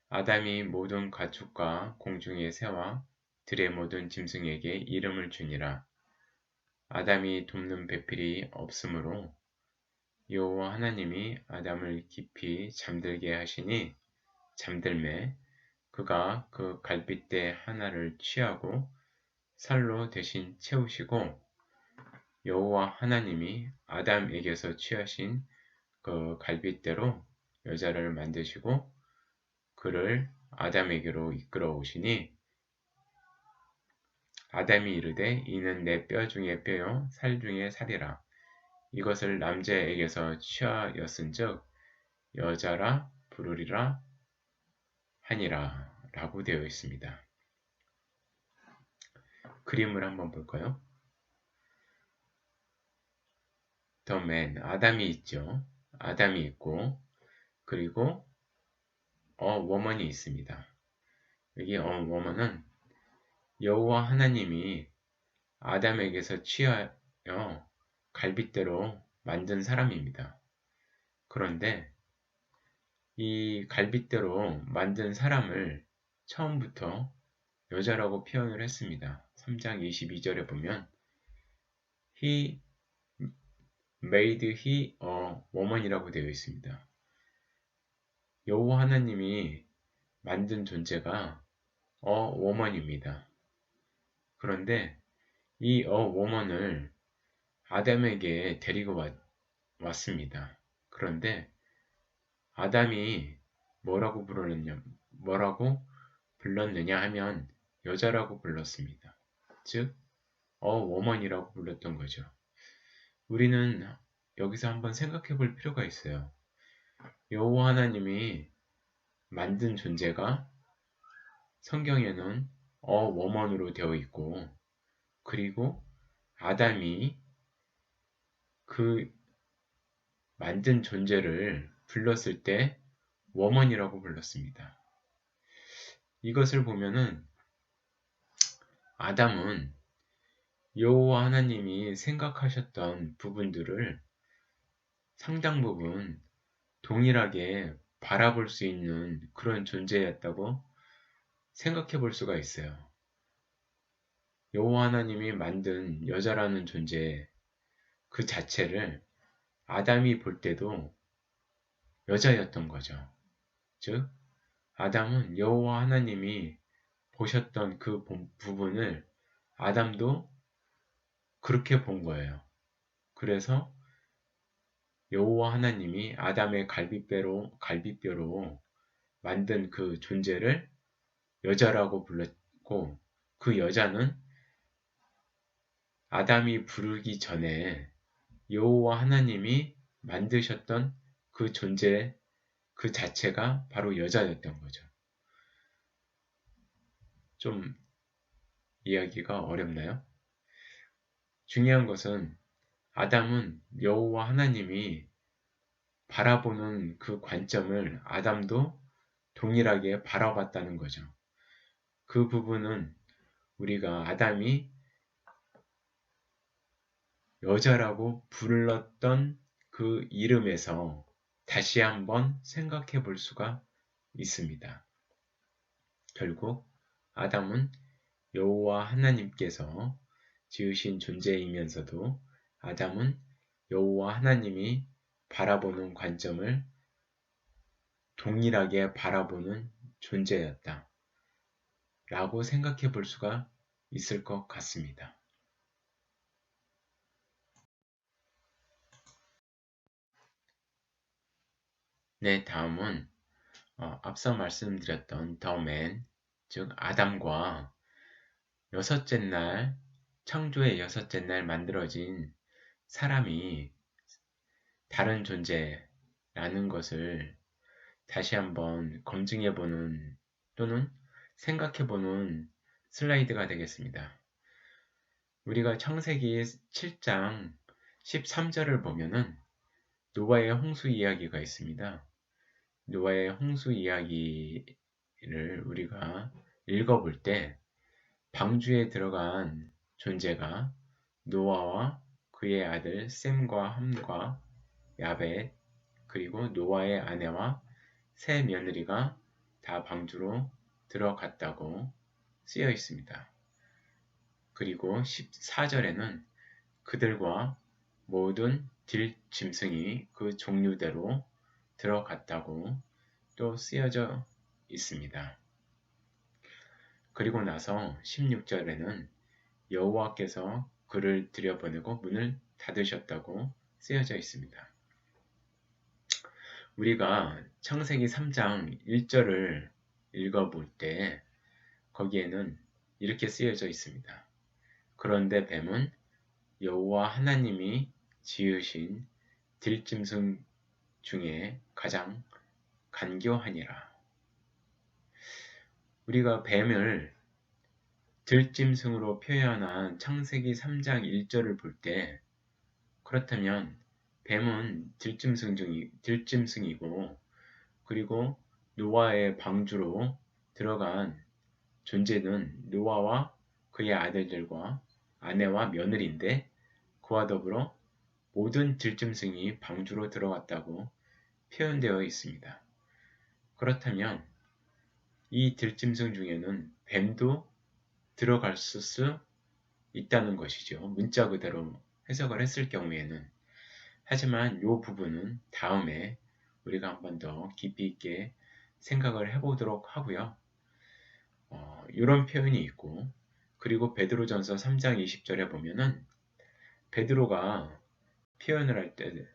아담이 모든 가축과 공중의 새와 들의 모든 짐승에게 이름을 주니라. 아담이 돕는 배필이 없으므로 여호와 하나님이 아담을 깊이 잠들게 하시니 잠들매 그가 그 갈빗대 하나를 취하고 살로 대신 채우시고 여호와 하나님이 아담에게서 취하신 그 갈빗대로 여자를 만드시고 그를 아담에게로 이끌어 오시니 아담이 이르되 이는 내 뼈 중에 뼈요 살 중에 살이라. 이것을 남자에게서 취하였은즉 여자라 부르리라 하니라 라고 되어 있습니다. 그림을 한번 볼까요? 더맨 아담이 있죠. 아담이 있고 그리고 워먼이 있습니다. 여기 워먼은 여호와 하나님이 아담에게서 취하여 갈빗대로 만든 사람입니다. 그런데 이 갈빗대로 만든 사람을 처음부터 여자라고 표현을 했습니다. 3장 22절에 보면 He made he a woman이라고 되어 있습니다. 여호와 하나님이 만든 존재가 woman입니다. 그런데 이 woman을 아담에게 데리고 왔습니다. 그런데 아담이 뭐라고 불렀느냐 하면 여자라고 불렀습니다. 즉, woman이라고 불렀던 거죠. 우리는 여기서 한번 생각해 볼 필요가 있어요. 여호와 하나님이 만든 존재가 성경에는 woman으로 되어 있고, 그리고 아담이 그 만든 존재를 불렀을 때 woman이라고 불렀습니다. 이것을 보면은 아담은 여호와 하나님이 생각하셨던 부분들을 상당 부분 동일하게 바라볼 수 있는 그런 존재였다고 생각해 볼 수가 있어요. 여호와 하나님이 만든 여자라는 존재 그 자체를 아담이 볼 때도 여자였던 거죠. 즉, 아담은 여호와 하나님이 보셨던 그 부분을 아담도 그렇게 본 거예요. 그래서 여호와 하나님이 아담의 갈비뼈로 만든 그 존재를 여자라고 불렀고, 그 여자는 아담이 부르기 전에 여호와 하나님이 만드셨던 그 존재 그 자체가 바로 여자였던 거죠. 좀 이야기가 어렵나요? 중요한 것은 아담은 여호와 하나님이 바라보는 그 관점을 아담도 동일하게 바라봤다는 거죠. 그 부분은 우리가 아담이 여자라고 불렀던 그 이름에서 다시 한번 생각해 볼 수가 있습니다. 결국 아담은 여호와 하나님께서 지으신 존재이면서도 아담은 여호와 하나님이 바라보는 관점을 동일하게 바라보는 존재였다 라고 생각해 볼 수가 있을 것 같습니다. 네, 다음은 앞서 말씀드렸던 더맨, 즉 아담과 여섯째 날, 창조의 여섯째 날 만들어진 사람이 다른 존재라는 것을 다시 한번 검증해보는 또는 생각해보는 슬라이드가 되겠습니다. 우리가 창세기 7장 13절을 보면은 노아의 홍수 이야기가 있습니다. 노아의 홍수 이야기를 우리가 읽어볼 때 방주에 들어간 존재가 노아와 그의 아들 셈과 함과 야벳 그리고 노아의 아내와 세 며느리가 다 방주로 들어갔다고 쓰여 있습니다. 그리고 14절에는 그들과 모든 들짐승이 그 종류대로 들어갔다고 또 쓰여져 있습니다. 그리고 나서 16절에는 여호와께서 그를 들여보내고 문을 닫으셨다고 쓰여져 있습니다. 우리가 창세기 3장 1절을 읽어볼 때 거기에는 이렇게 쓰여져 있습니다. 그런데 뱀은 여호와 하나님이 지으신 들짐승 중에 가장 간교하니라. 우리가 뱀을 들짐승으로 표현한 창세기 3장 1절을 볼 때 그렇다면 뱀은 들짐승이고 그리고 노아의 방주로 들어간 존재는 노아와 그의 아들들과 아내와 며느리인데 그와 더불어 모든 들짐승이 방주로 들어갔다고 표현되어 있습니다. 그렇다면 이 들짐승 중에는 뱀도 들어갈 수 있다는 것이죠. 문자 그대로 해석을 했을 경우에는. 하지만 이 부분은 다음에 우리가 한 번 더 깊이 있게 생각을 해보도록 하고요. 이런 표현이 있고 그리고 베드로전서 3장 20절에 보면은 베드로가 표현을 할 때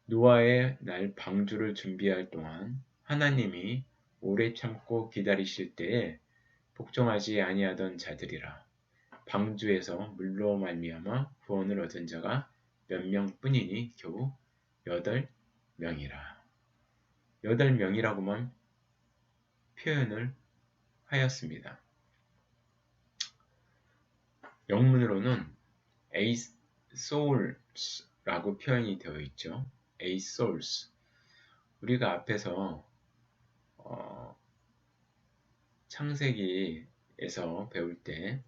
노아의 날 방주를 준비할 동안 하나님이 오래 참고 기다리실 때에 복종하지 아니하던 자들이라 방주에서 물로 말미암아 구원을 얻은 자가 몇 명뿐이니 겨우 8명이라. 8명이라고만 표현을 하였습니다. 영문으로는 a souls라고 표현이 되어 있죠. a souls. 우리가 앞에서 창세기에서 배울 때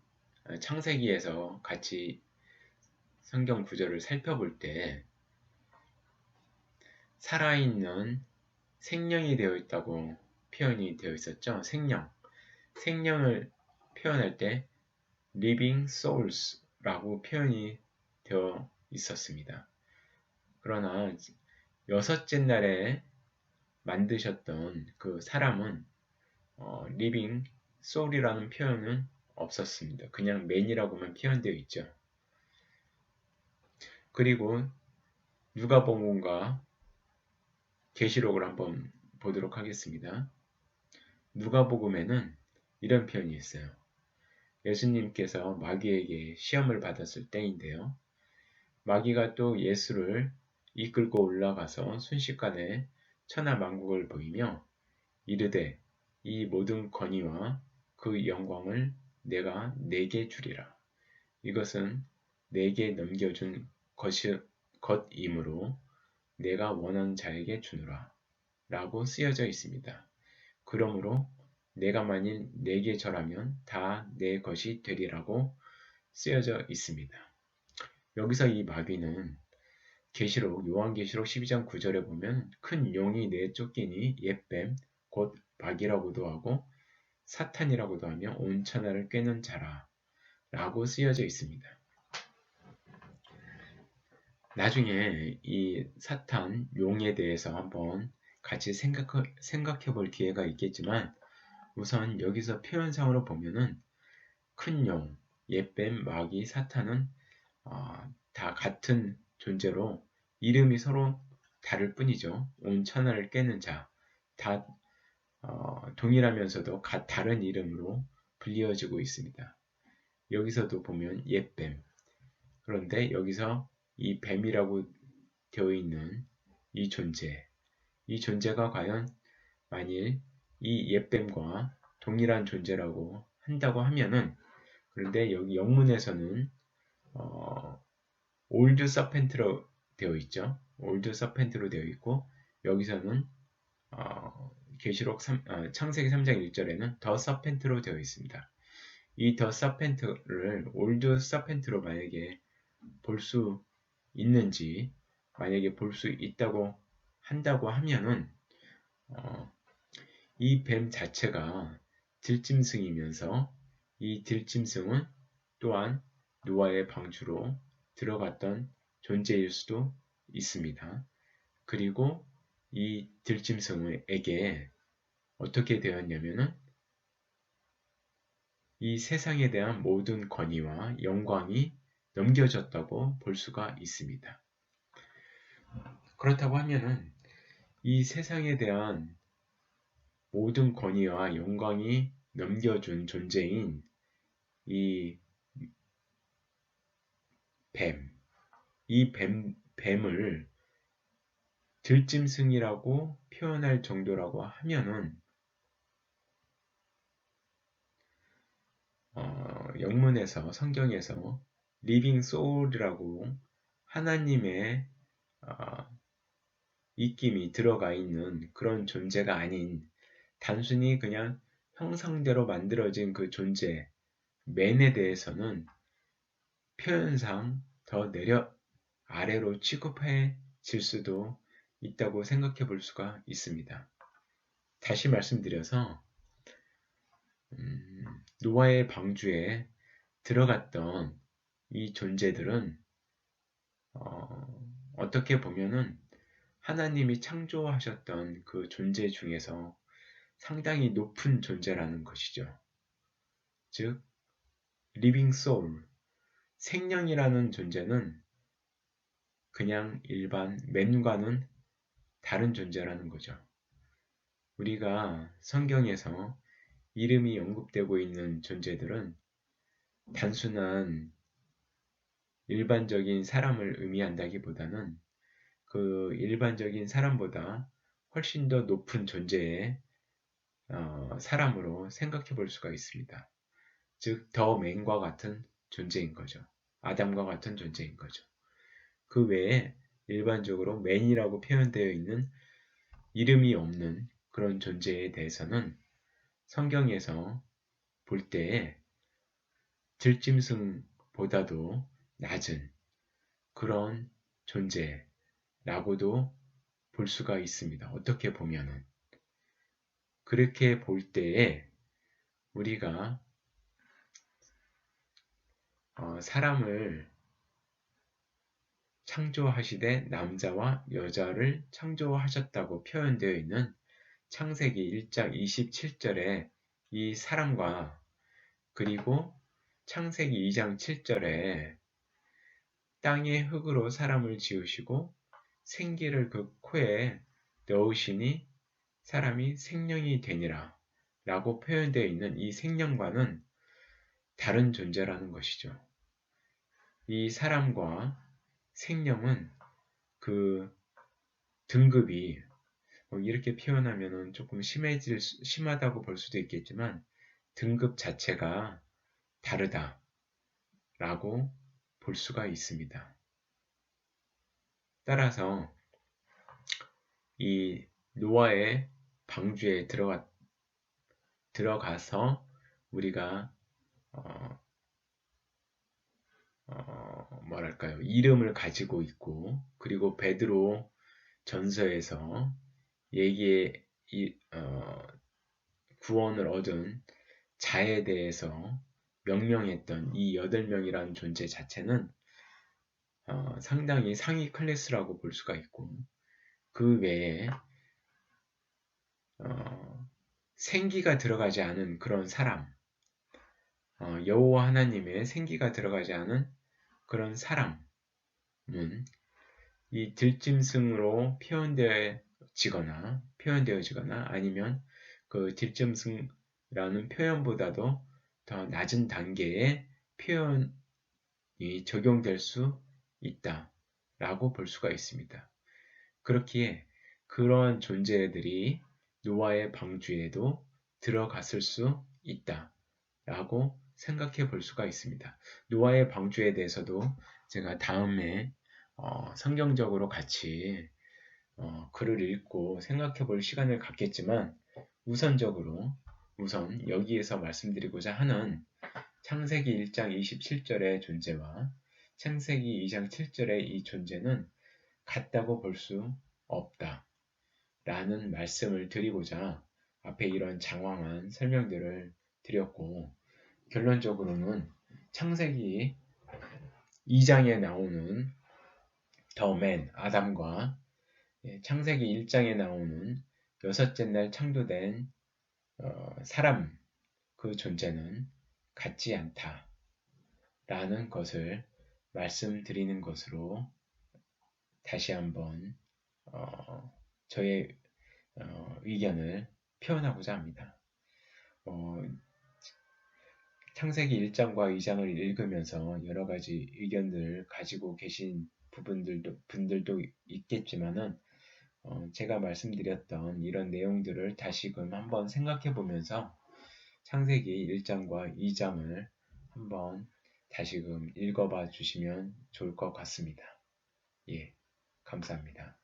창세기에서 같이 성경 구절을 살펴볼 때 살아있는 생명이 되어 있다고 표현이 되어 있었죠. 생명을 표현할 때 living souls라고 표현이 되어 있었습니다. 그러나 여섯째 날에 만드셨던 그 사람은 living soul이라는 표현은 없었습니다. 그냥 맨이라고만 표현되어 있죠. 그리고 누가복음과 계시록을 한번 보도록 하겠습니다. 누가복음에는 이런 표현이 있어요. 예수님께서 마귀에게 시험을 받았을 때인데요. 마귀가 또 예수를 이끌고 올라가서 순식간에 천하만국을 보이며 이르되 이 모든 권위와 그 영광을 내가 네게 주리라. 이것은 내게 넘겨준 것이므로 내가 원하는 자에게 주노라. 라고 쓰여져 있습니다. 그러므로 내가 만일 내게 절하면 다 내 것이 되리라고 쓰여져 있습니다. 여기서 이 마귀는 요한계시록 12장 9절에 보면 큰 용이 내쫓기니 옛뱀 곧 마귀라고도 하고 사탄이라고도 하며 온 천하를 꿰는 자라 라고 쓰여져 있습니다. 나중에 이 사탄, 용에 대해서 한번 같이 생각해 볼 기회가 있겠지만 우선 여기서 표현상으로 보면은 큰 용, 옛뱀, 마귀, 사탄은 다 같은 존재로 이름이 서로 다를 뿐이죠. 온 천하를 깨는 자, 다 동일하면서도 다른 이름으로 불리어지고 있습니다. 여기서도 보면 옛뱀. 그런데 여기서 이 뱀이라고 되어 있는 이 존재가 과연 만일 이 옛뱀과 동일한 존재라고 한다고 하면은 그런데 여기 영문에서는 올드 서펜트로 되어 있죠. 올드 서펜트로 되어 있고 여기서는 창세기 3장 1절에는 더 서펜트로 되어 있습니다. 이 더 서펜트를 올드 서펜트로 만약에 볼 수 있는지 만약에 볼 수 있다고 한다고 하면은 이 뱀 자체가 들짐승이면서 이 들짐승은 또한 노아의 방주로 들어갔던 존재일 수도 있습니다. 그리고 이 들짐승에게 어떻게 되었냐면은 이 세상에 대한 모든 권위와 영광이 넘겨졌다고 볼 수가 있습니다. 그렇다고 하면은 이 세상에 대한 모든 권위와 영광이 넘겨준 존재인 이 뱀을 들짐승이라고 표현할 정도라고 하면은 영문에서 성경에서 리빙 소울이라고 하나님의 입김이 들어가 있는 그런 존재가 아닌 단순히 그냥 형상대로 만들어진 그 존재 맨에 대해서는 표현상 더 아래로 취급해질 수도 있다고 생각해 볼 수가 있습니다. 다시 말씀드려서 노아의 방주에 들어갔던 이 존재들은 어떻게 보면은 하나님이 창조하셨던 그 존재 중에서 상당히 높은 존재라는 것이죠. 즉, living soul, 생명이라는 존재는 그냥 일반 맨과는 다른 존재라는 거죠. 우리가 성경에서 이름이 언급되고 있는 존재들은 단순한 일반적인 사람을 의미한다기보다는 그 일반적인 사람보다 훨씬 더 높은 존재의 사람으로 생각해 볼 수가 있습니다. 즉, 더 맨과 같은 존재인 거죠. 아담과 같은 존재인 거죠. 그 외에 일반적으로 맨이라고 표현되어 있는 이름이 없는 그런 존재에 대해서는 성경에서 볼 때에 들짐승보다도 낮은 그런 존재라고도 볼 수가 있습니다. 어떻게 보면은 그렇게 볼 때에 우리가 사람을 창조하시되 남자와 여자를 창조하셨다고 표현되어 있는 창세기 1장 27절에 이 사람과 그리고 창세기 2장 7절에 땅의 흙으로 사람을 지으시고 생기를 그 코에 넣으시니 사람이 생명이 되니라 라고 표현되어 있는 이 생명과는 다른 존재라는 것이죠. 이 사람과 생명은 그 등급이 이렇게 표현하면 조금 심하다고 볼 수도 있겠지만 등급 자체가 다르다라고 볼 수가 있습니다. 따라서 이 노아의 방주에 들어가서 우리가 뭐랄까요, 이름을 가지고 있고, 그리고 베드로 전서에서 구원을 얻은 자에 대해서 명명했던 이 8명이라는 존재 자체는 상당히 상위 클래스라고 볼 수가 있고, 그 외에 생기가 들어가지 않은 그런 사람, 여호와 하나님의 생기가 들어가지 않은 그런 사람은 이 들짐승으로 표현되어지거나 아니면 그 들짐승이라는 표현보다도 더 낮은 단계의 표현이 적용될 수 있다라고 볼 수가 있습니다. 그렇기에 그러한 존재들이 노아의 방주에도 들어갔을 수 있다라고 생각해 볼 수가 있습니다. 노아의 방주에 대해서도 제가 다음에 성경적으로 같이 글을 읽고 생각해 볼 시간을 갖겠지만 우선 여기에서 말씀드리고자 하는 창세기 1장 27절의 존재와 창세기 2장 7절의 이 존재는 같다고 볼 수 없다 라는 말씀을 드리고자 앞에 이런 장황한 설명들을 드렸고, 결론적으로는 창세기 2장에 나오는 더맨 아담과 창세기 1장에 나오는 여섯째 날 창조된 사람 그 존재는 같지 않다라는 것을 말씀드리는 것으로 다시 한번 저의 의견을 표현하고자 합니다. 창세기 1장과 2장을 읽으면서 여러 가지 의견들을 가지고 계신 분들도 있겠지만은 제가 말씀드렸던 이런 내용들을 다시금 한번 생각해 보면서 창세기 1장과 2장을 한번 다시금 읽어봐 주시면 좋을 것 같습니다. 예, 감사합니다.